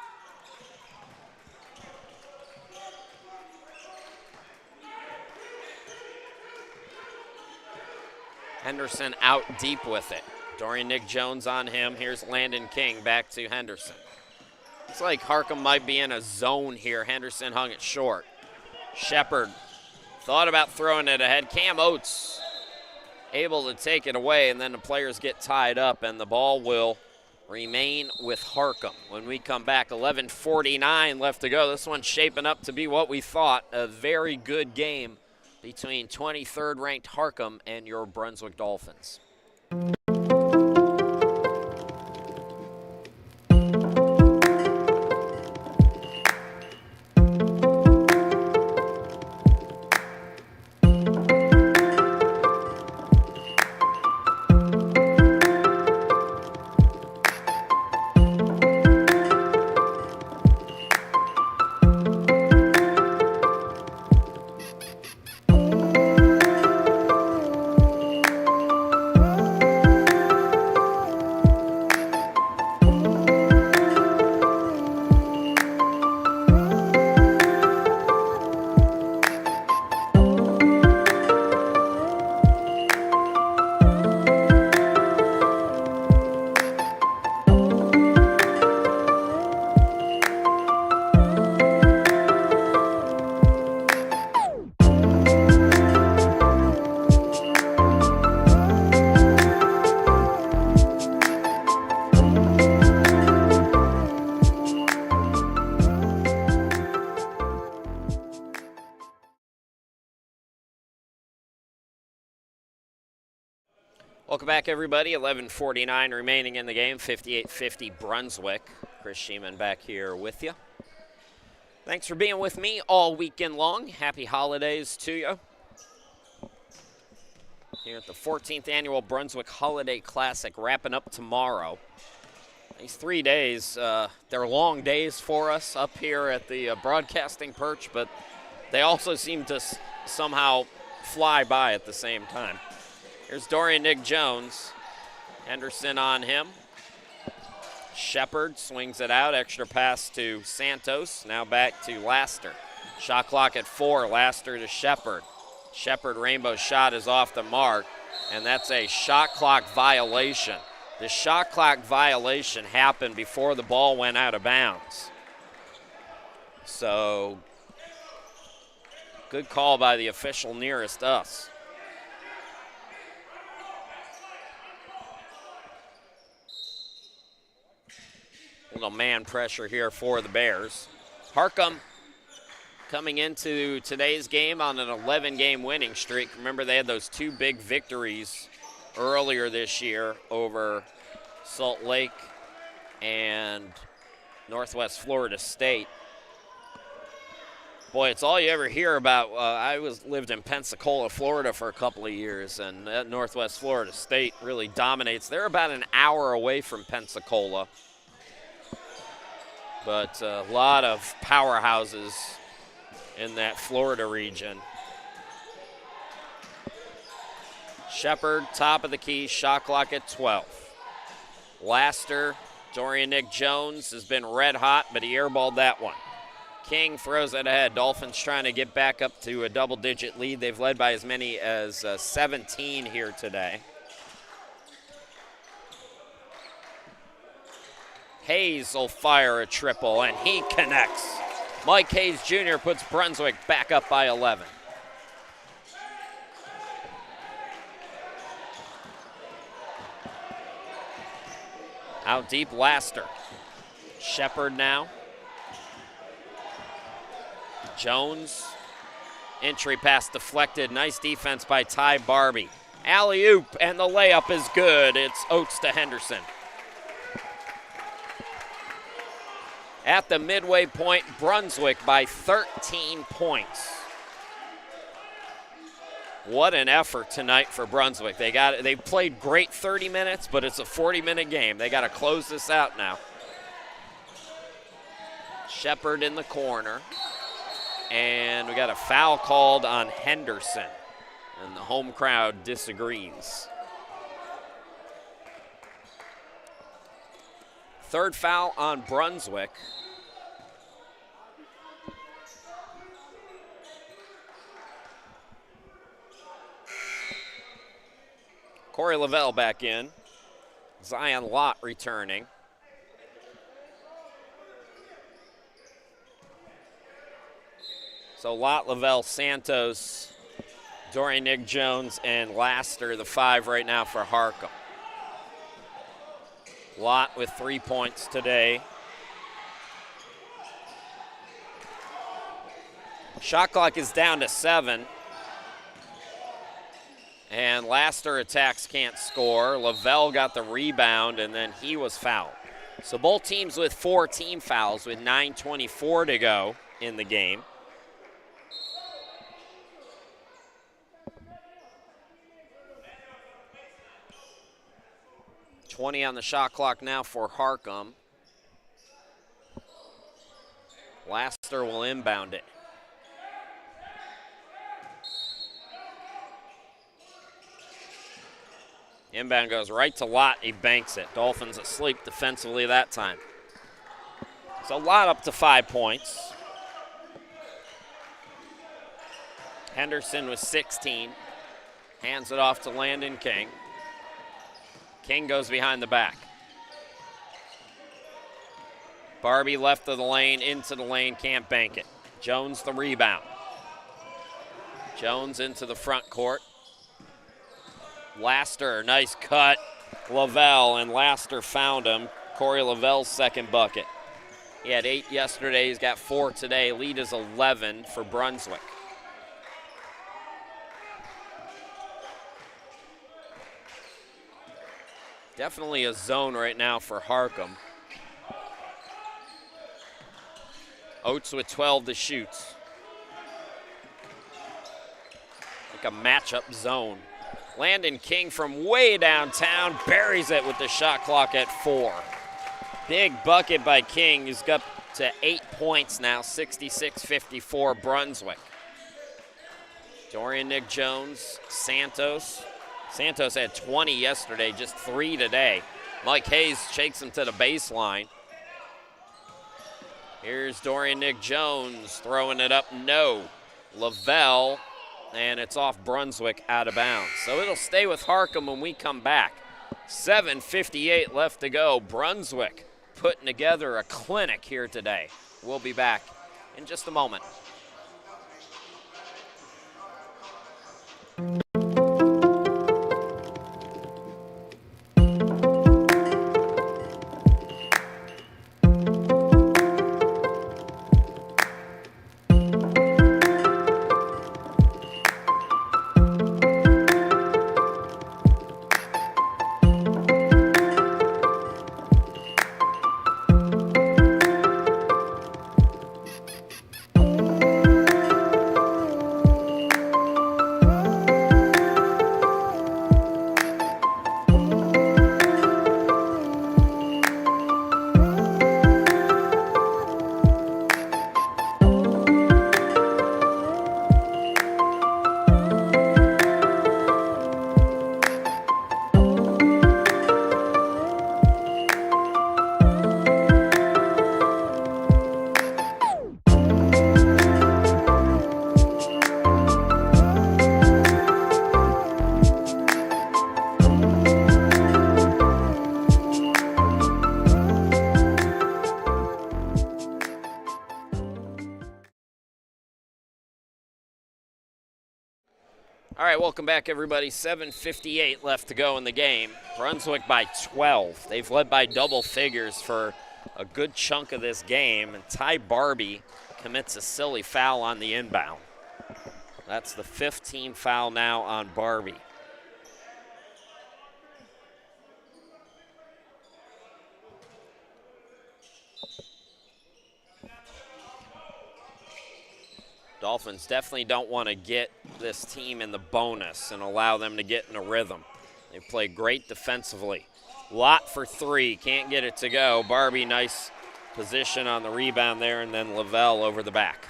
Henderson out deep with it. Dorian Nick Jones on him. Here's Landon King back to Henderson. It's like Harcum might be in a zone here. Henderson hung it short. Shepard thought about throwing it ahead. Cam Oates able to take it away, and then the players get tied up, and the ball will remain with Harcum. When we come back, 11:49 left to go. This one's shaping up to be what we thought, a very good game between 23rd ranked Harcum and your Brunswick Dolphins. Welcome back, everybody. 11:49 remaining in the game. 58-50 Brunswick. Chris Sheeman back here with you. Thanks for being with me all weekend long. Happy holidays to you. Here at the 14th Annual Brunswick Holiday Classic, wrapping up tomorrow. These 3 days, they're long days for us up here at the broadcasting perch, but they also seem to somehow fly by at the same time. Here's Dorian Nick Jones. Henderson on him. Shepard swings it out. Extra pass to Santos. Now back to Laster. Shot clock at 4. Laster to Shepard. Shepard rainbow shot is off the mark, and that's a shot clock violation. The shot clock violation happened before the ball went out of bounds. So, good call by the official nearest us. Little man pressure here for the Bears. Harcum coming into today's game on an 11-game winning streak. Remember, they had those 2 big victories earlier this year over Salt Lake and Northwest Florida State. Boy, it's all you ever hear about. I lived in Pensacola, Florida for a couple of years, and Northwest Florida State really dominates. They're about an hour away from Pensacola. But a lot of powerhouses in that Florida region. Shepard, top of the key, shot clock at 12. Laster, Dorian Nick Jones has been red hot, but he airballed that one. King throws it ahead. Dolphins trying to get back up to a double-digit lead. They've led by as many as 17 here today. Hayes will fire a triple, and he connects. Mike Hayes Jr. puts Brunswick back up by 11. Out deep, Laster. Shepard now. Jones. Entry pass deflected. Nice defense by Ty Barbie. Alley-oop, and the layup is good. It's Oates to Henderson. At the midway point, Brunswick by 13 points. What an effort tonight for Brunswick. They played great 30 minutes, but it's a 40-minute game. They got to close this out now. Shepard in the corner. And we got a foul called on Henderson. And the home crowd disagrees. Third foul on Brunswick. Corey Lavelle back in. Zion Lott returning. So Lott, Lavelle, Santos, Dorian Nick Jones, and Laster, the 5 right now for Harcum. Lott with 3 points today. Shot clock is down to 7. And Laster attacks, can't score. Lavelle got the rebound, and then he was fouled. So both teams with 4 team fouls with 9:24 to go in the game. .20 on the shot clock now for Harcum. Laster will inbound it. Inbound goes right to Lott. He banks it. Dolphins asleep defensively that time. So Lott up to 5 points. Henderson with 16. Hands it off to Landon King. King goes behind the back. Barbie left of the lane, into the lane, can't bank it. Jones the rebound. Jones into the front court. Laster, nice cut. Lavelle, and Laster found him. Corey Lavelle's second bucket. He had 8 yesterday, he's got 4 today. Lead is 11 for Brunswick. Definitely a zone right now for Harcum. Oates with 12 to shoot. Like a matchup zone. Landon King from way downtown buries it with the shot clock at 4. Big bucket by King. He's got to 8 points now, 66-54 Brunswick. Dorian Nick Jones, Santos. Santos had 20 yesterday, just 3 today. Mike Hayes shakes him to the baseline. Here's Dorian Nick Jones throwing it up, no. Lavelle, and it's off Brunswick, out of bounds. So it'll stay with Harcum when we come back. 7:58 left to go. Brunswick putting together a clinic here today. We'll be back in just a moment. All right, welcome back, everybody. 7:58 left to go in the game. Brunswick by 12. They've led by double figures for a good chunk of this game, and Ty Barbie commits a silly foul on the inbound. That's the 5th team foul now on Barbie. Dolphins definitely don't want to get this team in the bonus and allow them to get in a rhythm. They play great defensively. Lott for 3, can't get it to go. Barbie, nice position on the rebound there, and then Lavelle over the back.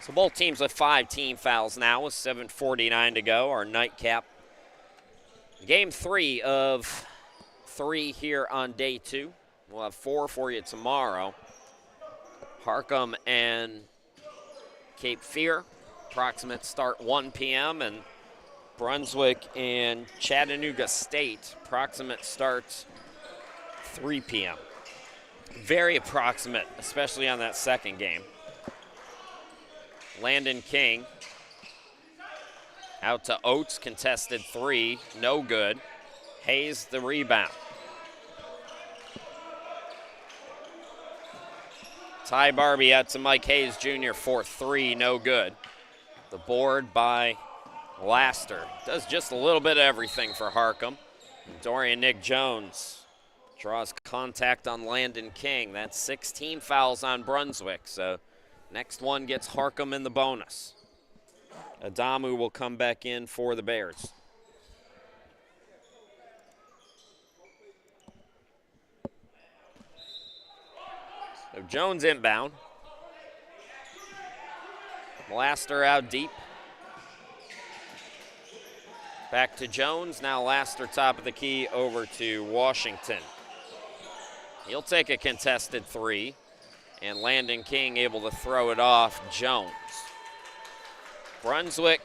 So both teams with 5 team fouls now with 7:49 to go, our nightcap. Game 3 of 3 here on day 2. We'll have 4 for you tomorrow. Harcum and Cape Fear, approximate start 1 p.m. and Brunswick and Chattanooga State, approximate starts 3 p.m. Very approximate, especially on that second game. Landon King out to Oates, contested 3, no good. Hayes the rebound. Ty Barbie out to Mike Hayes Jr. for 3, no good. The board by Laster. Does just a little bit of everything for Harcum. Dorian Nick Jones draws contact on Landon King. That's 16 fouls on Brunswick, so next one gets Harcum in the bonus. Adamu will come back in for the Bears. So Jones inbound. Laster out deep. Back to Jones. Now Laster top of the key over to Washington. He'll take a contested 3. And Landon King able to throw it off Jones. Brunswick,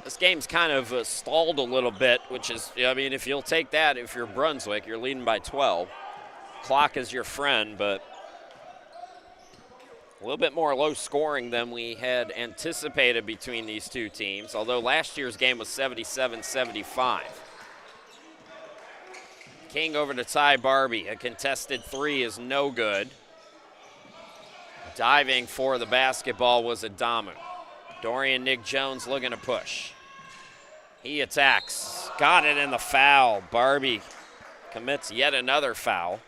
this game's kind of stalled a little bit, which is, I mean, if you'll take that, if you're Brunswick, you're leading by 12. Clock is your friend, but a little bit more low scoring than we had anticipated between these two teams, although last year's game was 77-75. King over to Ty Barbie. A contested 3 is no good. Diving for the basketball was Adamu. Dorian Nick Jones looking to push. He attacks. Got it in the foul. Barbie commits yet another foul.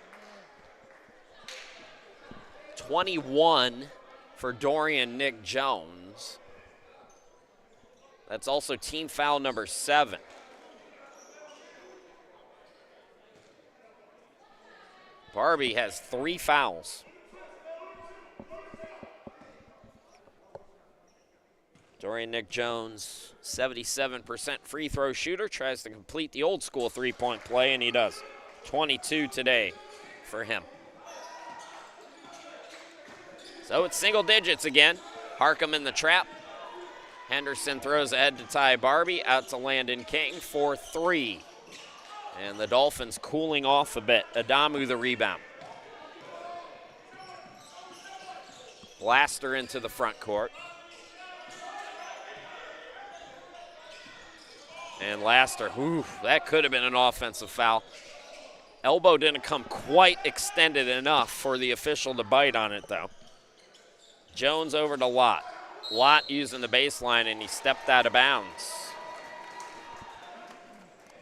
21 for Dorian Nick Jones. That's also team foul number 7. Barbie has 3 fouls. Dorian Nick Jones, 77% free throw shooter, tries to complete the old school 3-point play, and he does. 22 today for him. So it's single digits again. Harcum in the trap. Henderson throws ahead to Ty Barbie, out to Landon King for 3. And the Dolphins cooling off a bit. Adamu the rebound. Laster into the front court. And Laster, that could have been an offensive foul. Elbow didn't come quite extended enough for the official to bite on it, though. Jones over to Lott. Lott using the baseline, and he stepped out of bounds.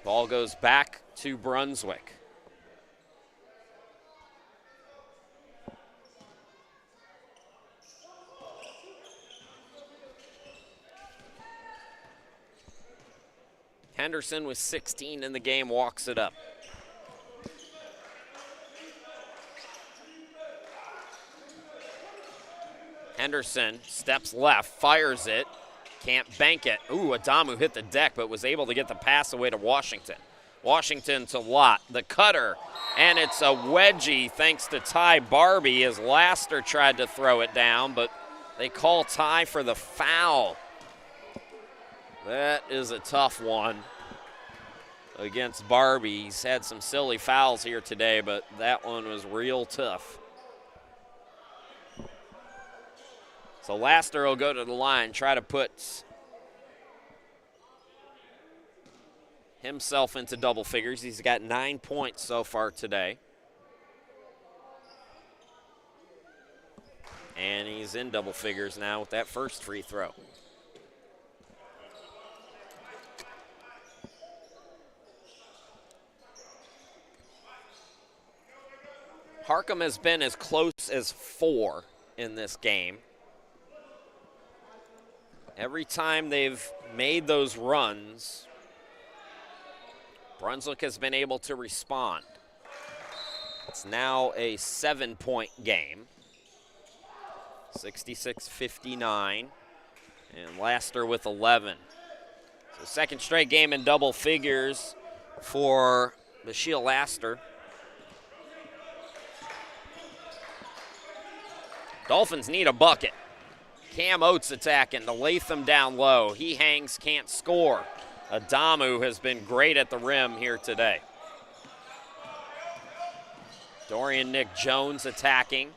Ball goes back to Brunswick. Henderson with 16 in the game walks it up. Henderson steps left, fires it, can't bank it. Adamu hit the deck, but was able to get the pass away to Washington. Washington to Lott, the cutter, and it's a wedgie thanks to Ty Barbie as Laster tried to throw it down, but they call Ty for the foul. That is a tough one against Barbie. He's had some silly fouls here today, but that one was real tough. So Laster will go to the line, try to put himself into double figures. He's got 9 points so far today. And he's in double figures now with that first free throw. Harcum has been as close as 4 in this game. Every time they've made those runs, Brunswick has been able to respond. It's now a 7-point game. 66-59. And Laster with 11. So second straight game in double figures for Michiel Laster. Dolphins need a bucket. Cam Oates attacking to Latham down low. He hangs, can't score. Adamu has been great at the rim here today. Dorian Nick Jones attacking.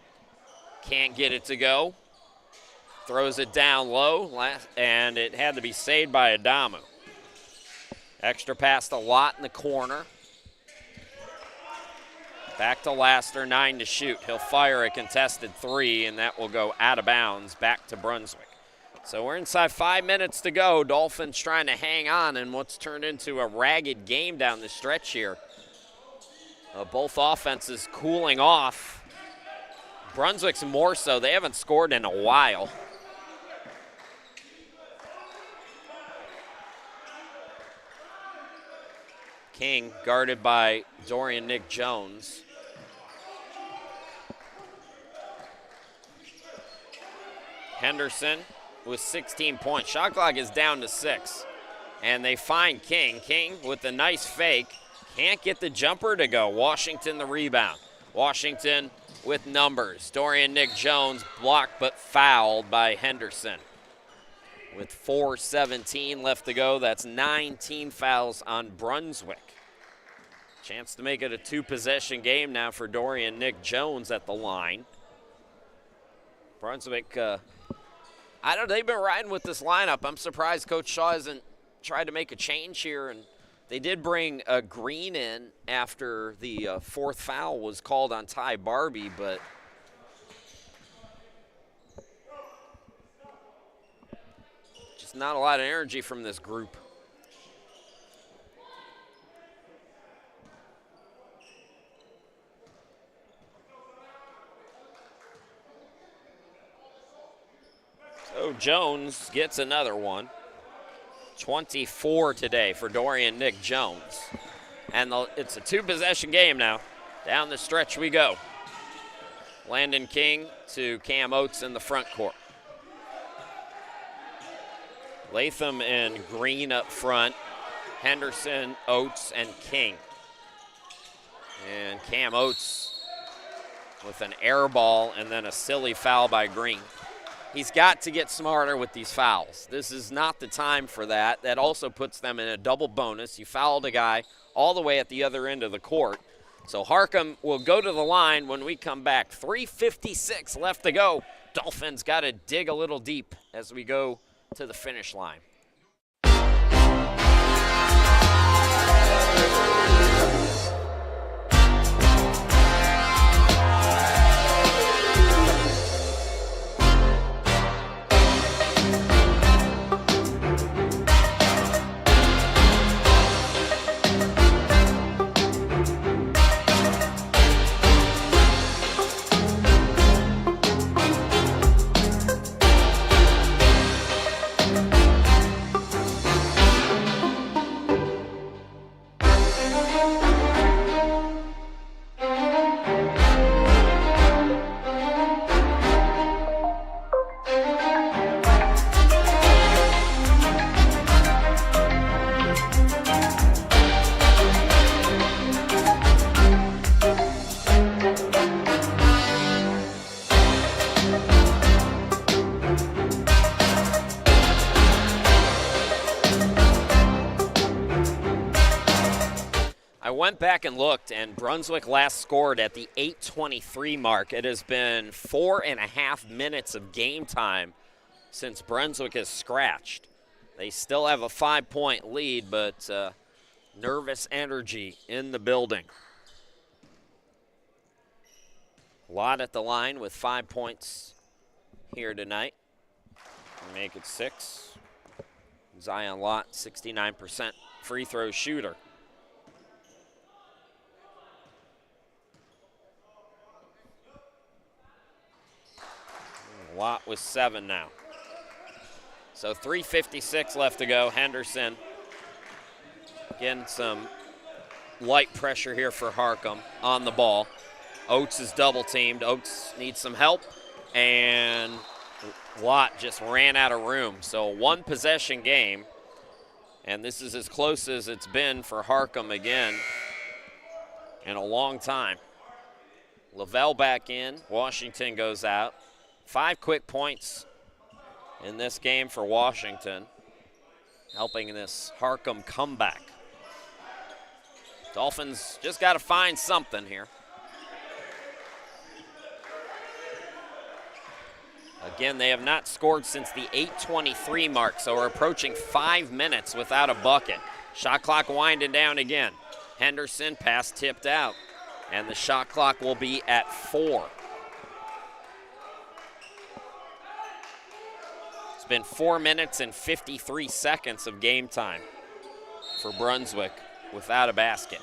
Can't get it to go. Throws it down low, and it had to be saved by Adamu. Extra pass to Lott in the corner. Back to Laster, 9 to shoot. He'll fire a contested 3, and that will go out of bounds back to Brunswick. So we're inside 5 minutes to go. Dolphins trying to hang on in what's turned into a ragged game down the stretch here. Both offenses cooling off. Brunswick's more so. They haven't scored in a while. King guarded by Dorian Nick Jones. Henderson with 16 points. Shot clock is down to 6. And they find King. King with a nice fake. Can't get the jumper to go. Washington the rebound. Washington with numbers. Dorian Nick Jones blocked but fouled by Henderson. With 4:17 left to go, that's 19 fouls on Brunswick. Chance to make it a 2-possession game now for Dorian Nick Jones at the line. Brunswick, they've been riding with this lineup. I'm surprised Coach Shaw hasn't tried to make a change here. And they did bring Green in after the 4th foul was called on Ty Barbie, but just not a lot of energy from this group. So Jones gets another one. 24 today for Dorian Nick Jones. And it's a 2-possession game now. Down the stretch we go. Landon King to Cam Oates in the front court. Latham and Green up front. Henderson, Oates, and King. And Cam Oates with an air ball and then a silly foul by Green. He's got to get smarter with these fouls. This is not the time for that. That also puts them in a double bonus. You fouled a guy all the way at the other end of the court. So Harcum will go to the line when we come back. 3:56 left to go. Dolphins got to dig a little deep as we go to the finish line. Went back and looked, and Brunswick last scored at the 8:23 mark. It has been 4.5 minutes of game time since Brunswick has scratched. They still have a 5-point lead, but nervous energy in the building. Lott at the line with 5 points here tonight. Make it 6. Zion Lott, 69% free throw shooter. Lott with 7 now. So 3:56 left to go. Henderson getting some light pressure here for Harcum on the ball. Oates is double teamed. Oates needs some help, and Lott just ran out of room. So 1-possession game, and this is as close as it's been for Harcum again in a long time. Lavelle back in. Washington goes out. 5 quick points in this game for Washington, helping in this Harcum comeback. Dolphins just got to find something here. Again, they have not scored since the 8:23 mark, so we're approaching 5 minutes without a bucket. Shot clock winding down again. Henderson, pass tipped out. And the shot clock will be at 4. It's been 4 minutes and 53 seconds of game time for Brunswick without a basket.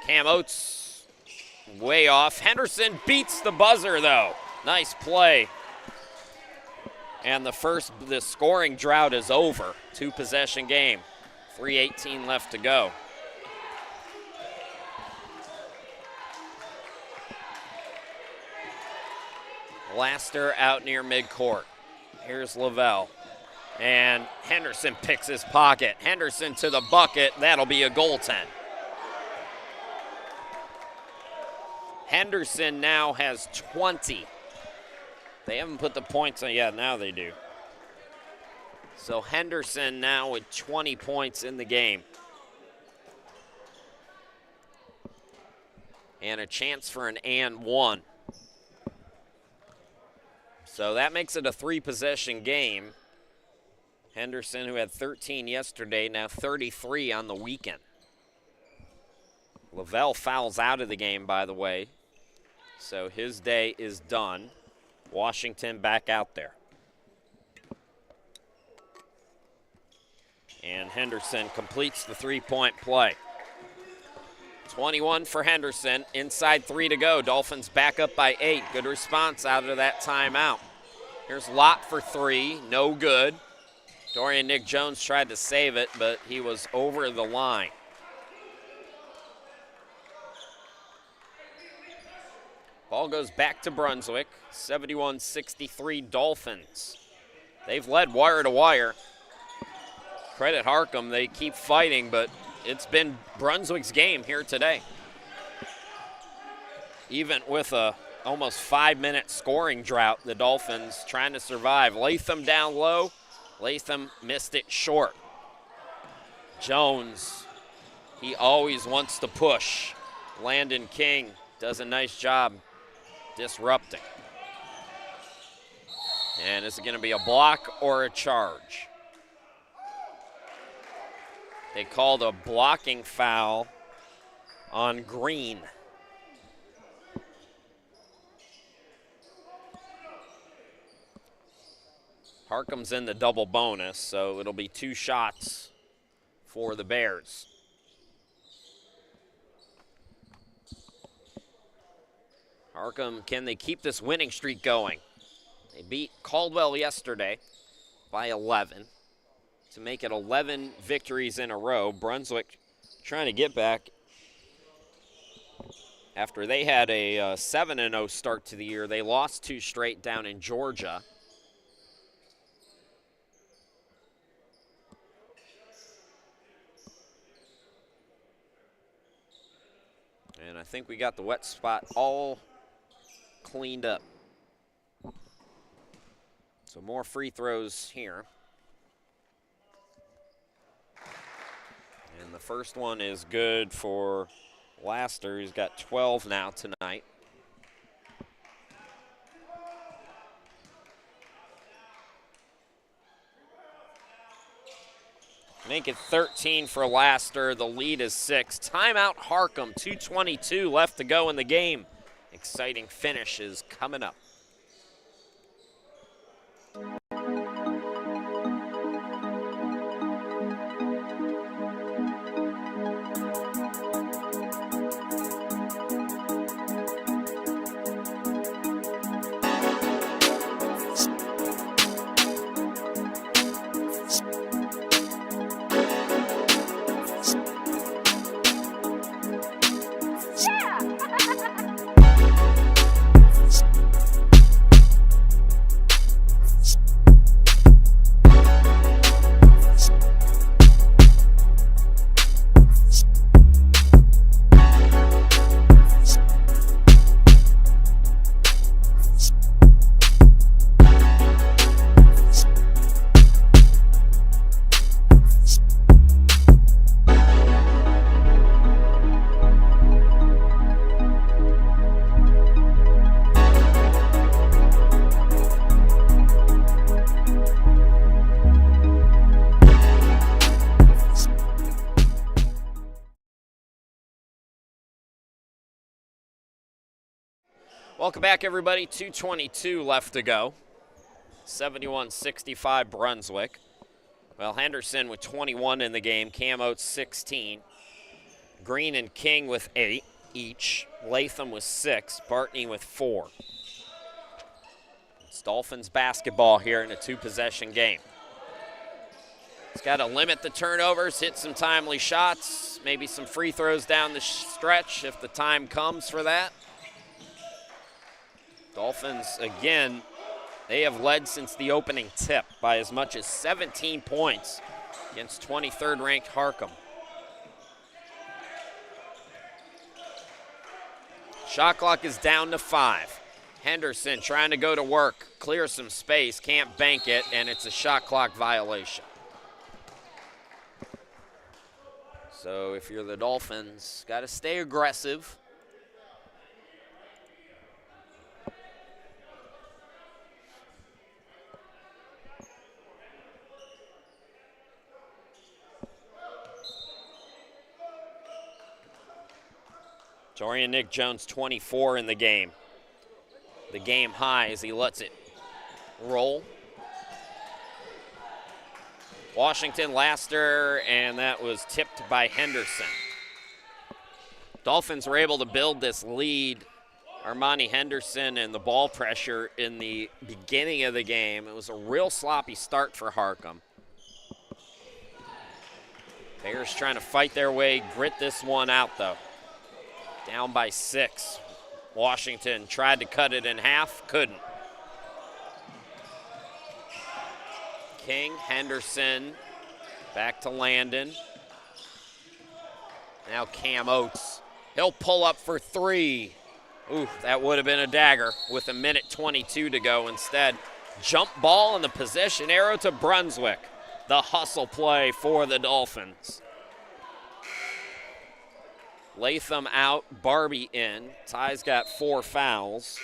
Cam Oates way off. Henderson beats the buzzer though. Nice play. And the scoring drought is over. 2-possession game. 3:18 left to go. Laster out near midcourt. Here's Lavelle. And Henderson picks his pocket. Henderson to the bucket. That'll be a goaltend. Henderson now has 20. They haven't put the points on yet. Now they do. So Henderson now with 20 points in the game. And a chance for an and one. So that makes it a 3-possession game. Henderson, who had 13 yesterday, now 33 on the weekend. Lavelle fouls out of the game, by the way. So his day is done. Washington back out there. And Henderson completes the 3-point play. 21 for Henderson. Inside 3 to go. Dolphins back up by 8. Good response out of that timeout. Here's Lott for 3. No good. Dorian Nick Jones tried to save it, but he was over the line. Ball goes back to Brunswick. 71-63 Dolphins. They've led wire to wire. Credit Harcum. They keep fighting, but it's been Brunswick's game here today. Even with a almost 5-minute scoring drought, the Dolphins trying to survive. Latham down low. Latham missed it short. Jones, he always wants to push. Landon King does a nice job disrupting. And is it going to be a block or a charge? They called a blocking foul on Green. Harcum's in the double bonus, so it'll be 2 shots for the Bears. Harcum, can they keep this winning streak going? They beat Caldwell yesterday by 11 to make it 11 victories in a row. Brunswick trying to get back after they had a 7-0 start to the year. They lost 2 straight down in Georgia. And I think we got the wet spot all cleaned up. So more free throws here. And the first one is good for Laster. He's got 12 now tonight. Make it 13 for Laster. The lead is 6. Timeout Harcum. 2:22 left to go in the game. Exciting finish is coming up. Welcome back, everybody. 2:22 left to go. 71-65 Brunswick. Well, Henderson with 21 in the game. Cam Oates 16. Green and King with 8 each. Latham with 6. Bartney with 4. It's Dolphins basketball here in a 2-possession game. It's got to limit the turnovers, hit some timely shots, maybe some free throws down the stretch if the time comes for that. Dolphins, again, they have led since the opening tip by as much as 17 points against 23rd ranked Harcum. Shot clock is down to 5. Henderson trying to go to work, clear some space, can't bank it, and it's a shot clock violation. So if you're the Dolphins, got to stay aggressive. Dorian Nick Jones, 24 in the game. The game high as he lets it roll. Washington, Laster, and that was tipped by Henderson. Dolphins were able to build this lead. Armani Henderson and the ball pressure in the beginning of the game. It was a real sloppy start for Harcum. Bears trying to fight their way, grit this one out though. Down by 6. Washington tried to cut it in half, couldn't. King, Henderson, back to Landon. Now Cam Oates. He'll pull up for 3. Ooh, that would have been a dagger with 1:22 to go. Instead, jump ball and the possession arrow to Brunswick. The hustle play for the Dolphins. Latham out, Barbie in. Ty's got 4 fouls.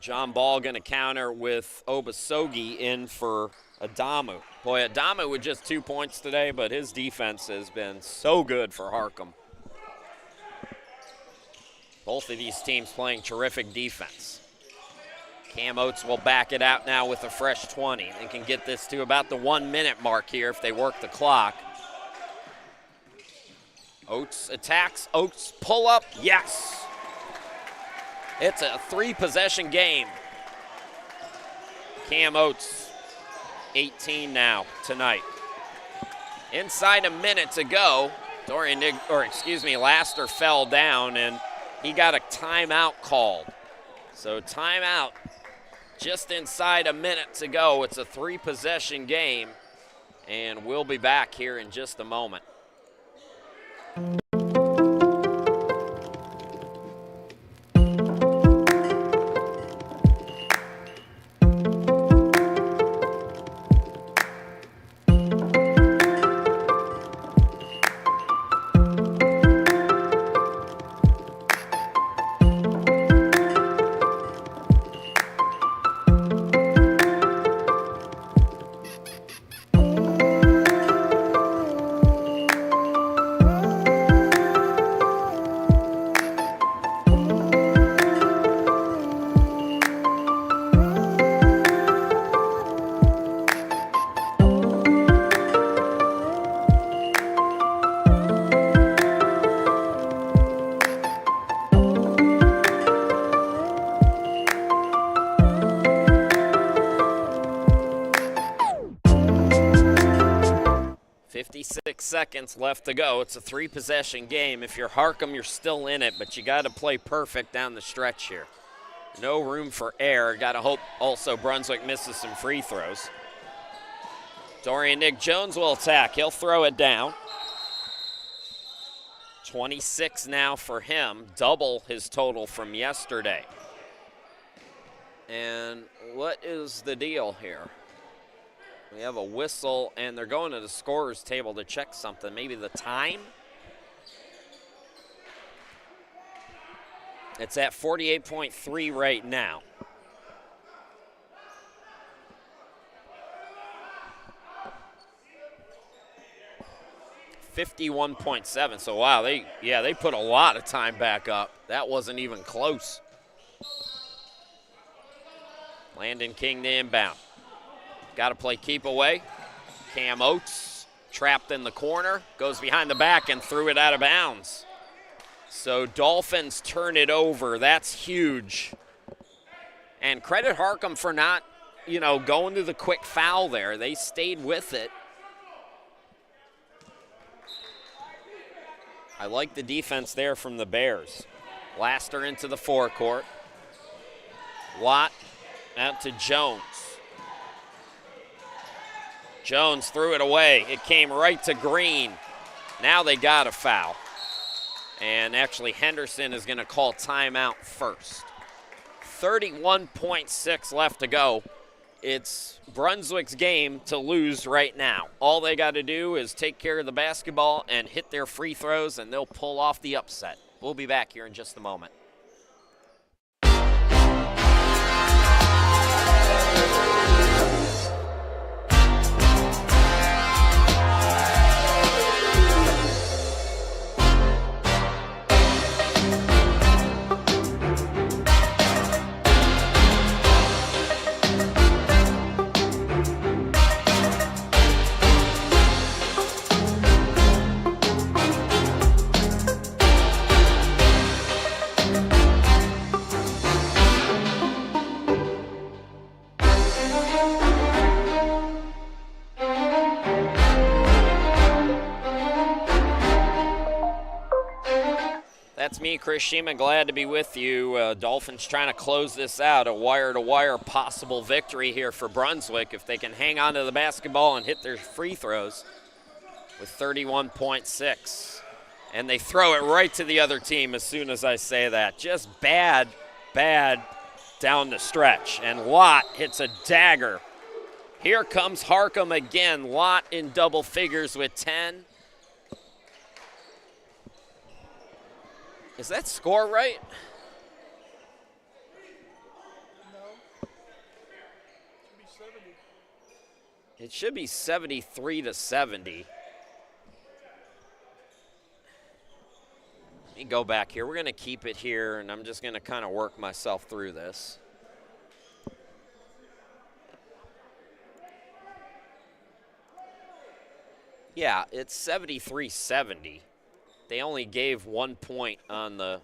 John Ball going to counter with Obasogi in for Adamu. Boy, Adamu with just 2 points today, but his defense has been so good for Harcum. Both of these teams playing terrific defense. Cam Oates will back it out now with a fresh 20. They can get this to about the 1-minute mark here if they work the clock. Oates attacks, Oates pull up, yes. It's a 3-possession game. Cam Oates, 18 now tonight. Inside a minute to go, Laster fell down and he got a timeout called. So timeout just inside a minute to go. It's a 3-possession game and we'll be back here in just a moment. 56 seconds left to go. It's a 3-possession game. If you're Harcum, you're still in it, but you got to play perfect down the stretch here. No room for error. Got to hope also Brunswick misses some free throws. Dorian Nick Jones will attack. He'll throw it down. 26 now for him, double his total from yesterday. And what is the deal here? We have a whistle, and they're going to the scorer's table to check something. Maybe the time? It's at 48.3 right now. 51.7. So, wow, they put a lot of time back up. That wasn't even close. Landon King to inbound. Got to play keep away. Cam Oates trapped in the corner, goes behind the back and threw it out of bounds. So Dolphins turn it over. That's huge. And credit Harcum for not, going to the quick foul there. They stayed with it. I like the defense there from the Bears. Laster into the forecourt. Watt out to Jones. Jones threw it away. It came right to Green. Now they got a foul. And actually Henderson is going to call timeout first. 31.6 left to go. It's Brunswick's game to lose right now. All they got to do is take care of the basketball and hit their free throws, and they'll pull off the upset. We'll be back here in just a moment. That's me, Chris Shima, glad to be with you. Dolphins trying to close this out, a wire-to-wire possible victory here for Brunswick if they can hang on to the basketball and hit their free throws with 31.6. And they throw it right to the other team as soon as I say that. Just bad down the stretch. And Lott hits a dagger. Here comes Harcum again. Lott in double figures with 10. Is that score right? No. It should be 73 to 70. Let me go back here. We're going to keep it here, and I'm just going to kind of work myself through this. Yeah, it's 73-70. They only gave 1 point on the.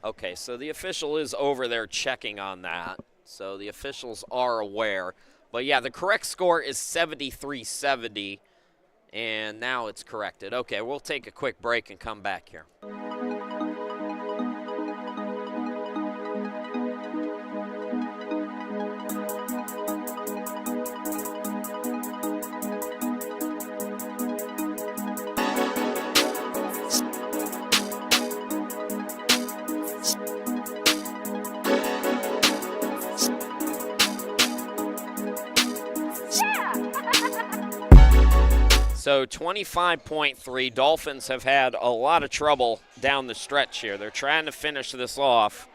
Okay, so the official is over there checking on that. So the officials are aware. But yeah, the correct score is 73-70, and now it's corrected. Okay, we'll take a quick break and come back here. So 25.3, Dolphins have had a lot of trouble down the stretch here. They're trying to finish this off,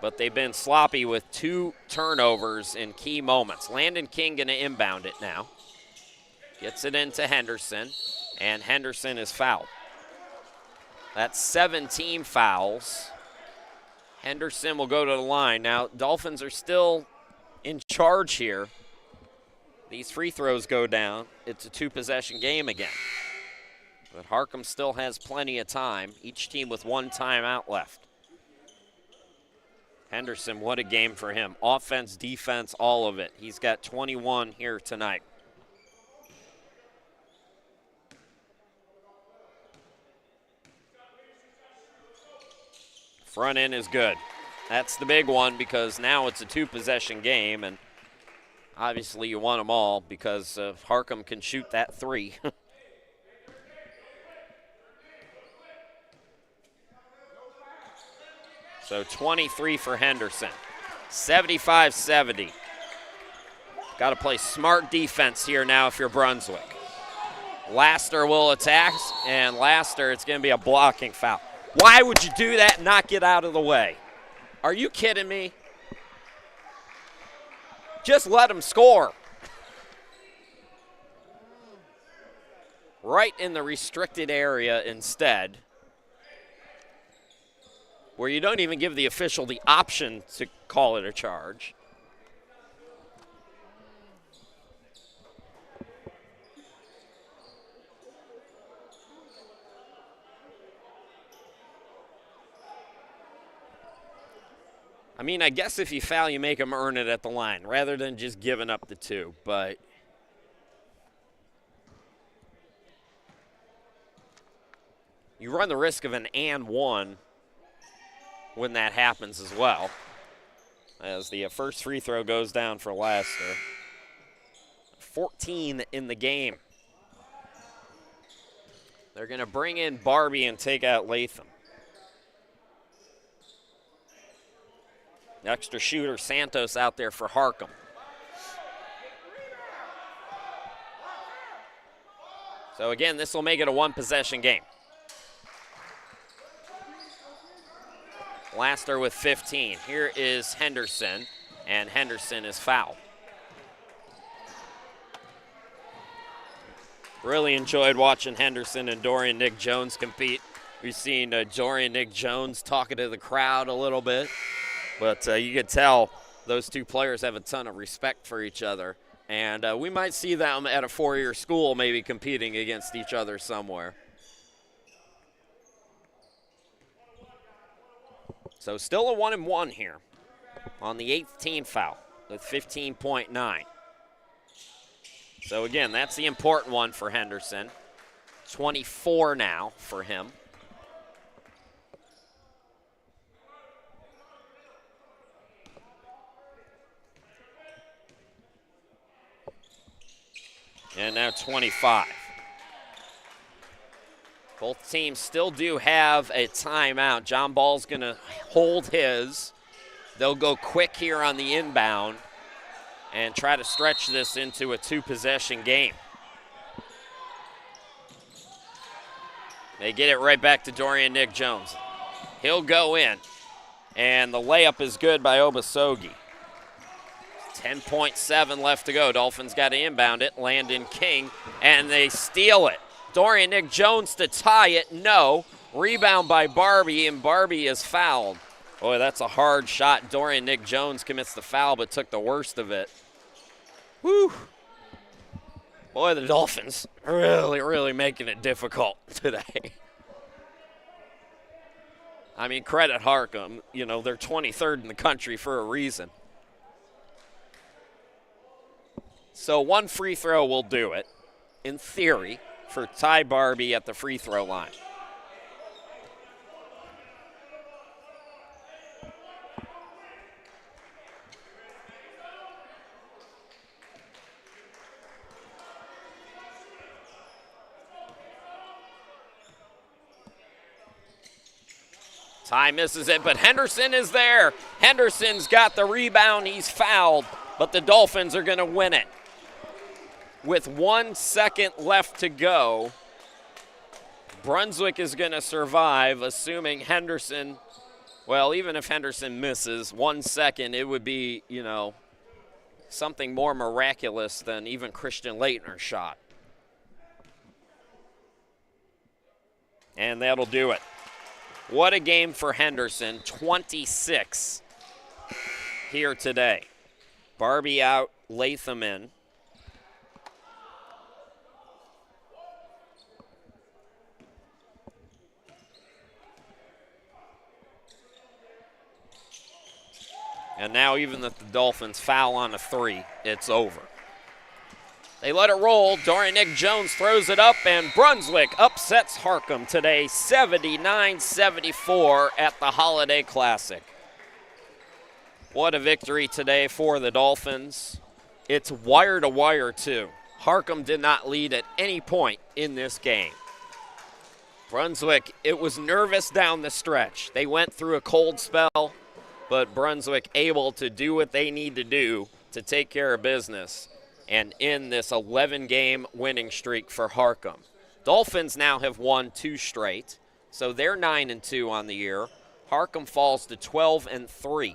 but they've been sloppy with 2 turnovers in key moments. Landon King going to inbound it now. Gets it into Henderson, and Henderson is fouled. That's 17 fouls. Henderson will go to the line. Now, Dolphins are still in charge here. These free throws go down. It's a 2-possession game again. But Harcum still has plenty of time, each team with 1 timeout left. Henderson, what a game for him. Offense, defense, all of it. He's got 21 here tonight. Front end is good. That's the big one because now it's a 2-possession game, and obviously you want them all because Harcum can shoot that 3. So 23 for Henderson. 75-70. Got to play smart defense here now if you're Brunswick. Laster will attack, and Laster, it's going to be a blocking foul. Why would you do that and not get out of the way? Are you kidding me? Just let him score. right in the restricted area instead, where you don't even give the official the option to call it a charge. I mean, I guess if you foul, you make them earn it at the line rather than just giving up the 2, but you run the risk of an and 1 when that happens as well, as the first free throw goes down for Laster. 14 in the game. They're going to bring in Barbie and take out Latham. Extra shooter Santos out there for Harcum. So again, this will make it a 1-possession game. Laster with 15. Here is Henderson, and Henderson is fouled. Really enjoyed watching Henderson and Dorian Nick Jones compete. We've seen Dorian Nick Jones talking to the crowd a little bit, but you could tell those two players have a ton of respect for each other, and we might see them at a 4-year school maybe competing against each other somewhere. So still a 1-and-1 here on the 8th team foul with 15.9. So again, that's the important one for Henderson. 24 now for him. And now 25. Both teams still do have a timeout. John Ball's going to hold his. They'll go quick here on the inbound and try to stretch this into a 2-possession game. They get it right back to Dorian Nick Jones. He'll go in, and the layup is good by Obasogi. 10.7 left to go. Dolphins got to inbound it. Landon King, and they steal it. Dorian Nick Jones to tie it. No. Rebound by Barbie, and Barbie is fouled. Boy, that's a hard shot. Dorian Nick Jones commits the foul, but took the worst of it. Whew. Boy, the Dolphins really making it difficult today. I mean, credit Harcum. You know, they're 23rd in the country for a reason. So one free throw will do it, in theory, for Ty Barbie at the free throw line. Ty misses it, but Henderson is there. Henderson's got the rebound. He's fouled, but the Dolphins are going to win it. With 1 second left to go, Brunswick is going to survive, assuming Henderson, well, even if Henderson misses 1 second, it would be, you know, something more miraculous than even Christian Leitner's shot. And that'll do it. What a game for Henderson, 26 here today. Barbie out, Latham in. And now even if the Dolphins foul on a 3, it's over. They let it roll. Dorian Nick Jones throws it up, and Brunswick upsets Harcum today, 79-74 at the Holiday Classic. What a victory today for the Dolphins. It's wire to wire, too. Harcum did not lead at any point in this game. Brunswick, it was nervous down the stretch. They went through a cold spell, but Brunswick able to do what they need to do to take care of business and in this 11-game winning streak for Harcum. Dolphins now have won 2 straight, so they're 9-2 on the year. Harcum falls to 12-3.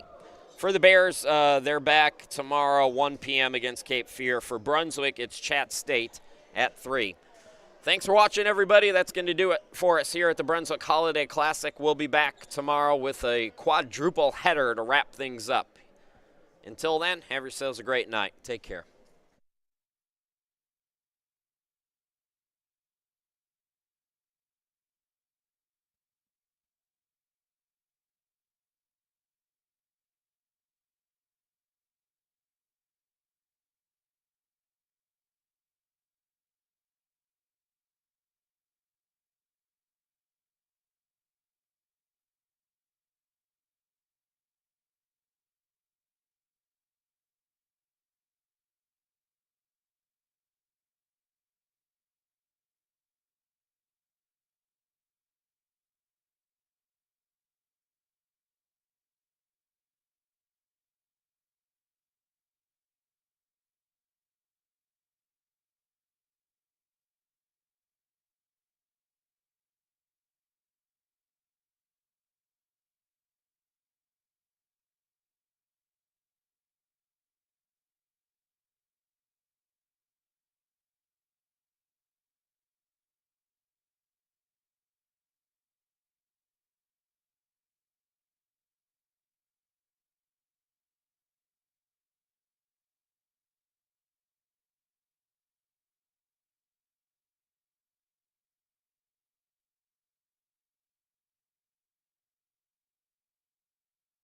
For the Bears, they're back tomorrow, 1 p.m. against Cape Fear. For Brunswick, it's Chat State at 3. Thanks for watching, everybody. That's going to do it for us here at the Brunswick Holiday Classic. We'll be back tomorrow with a quadruple header to wrap things up. Until then, have yourselves a great night. Take care.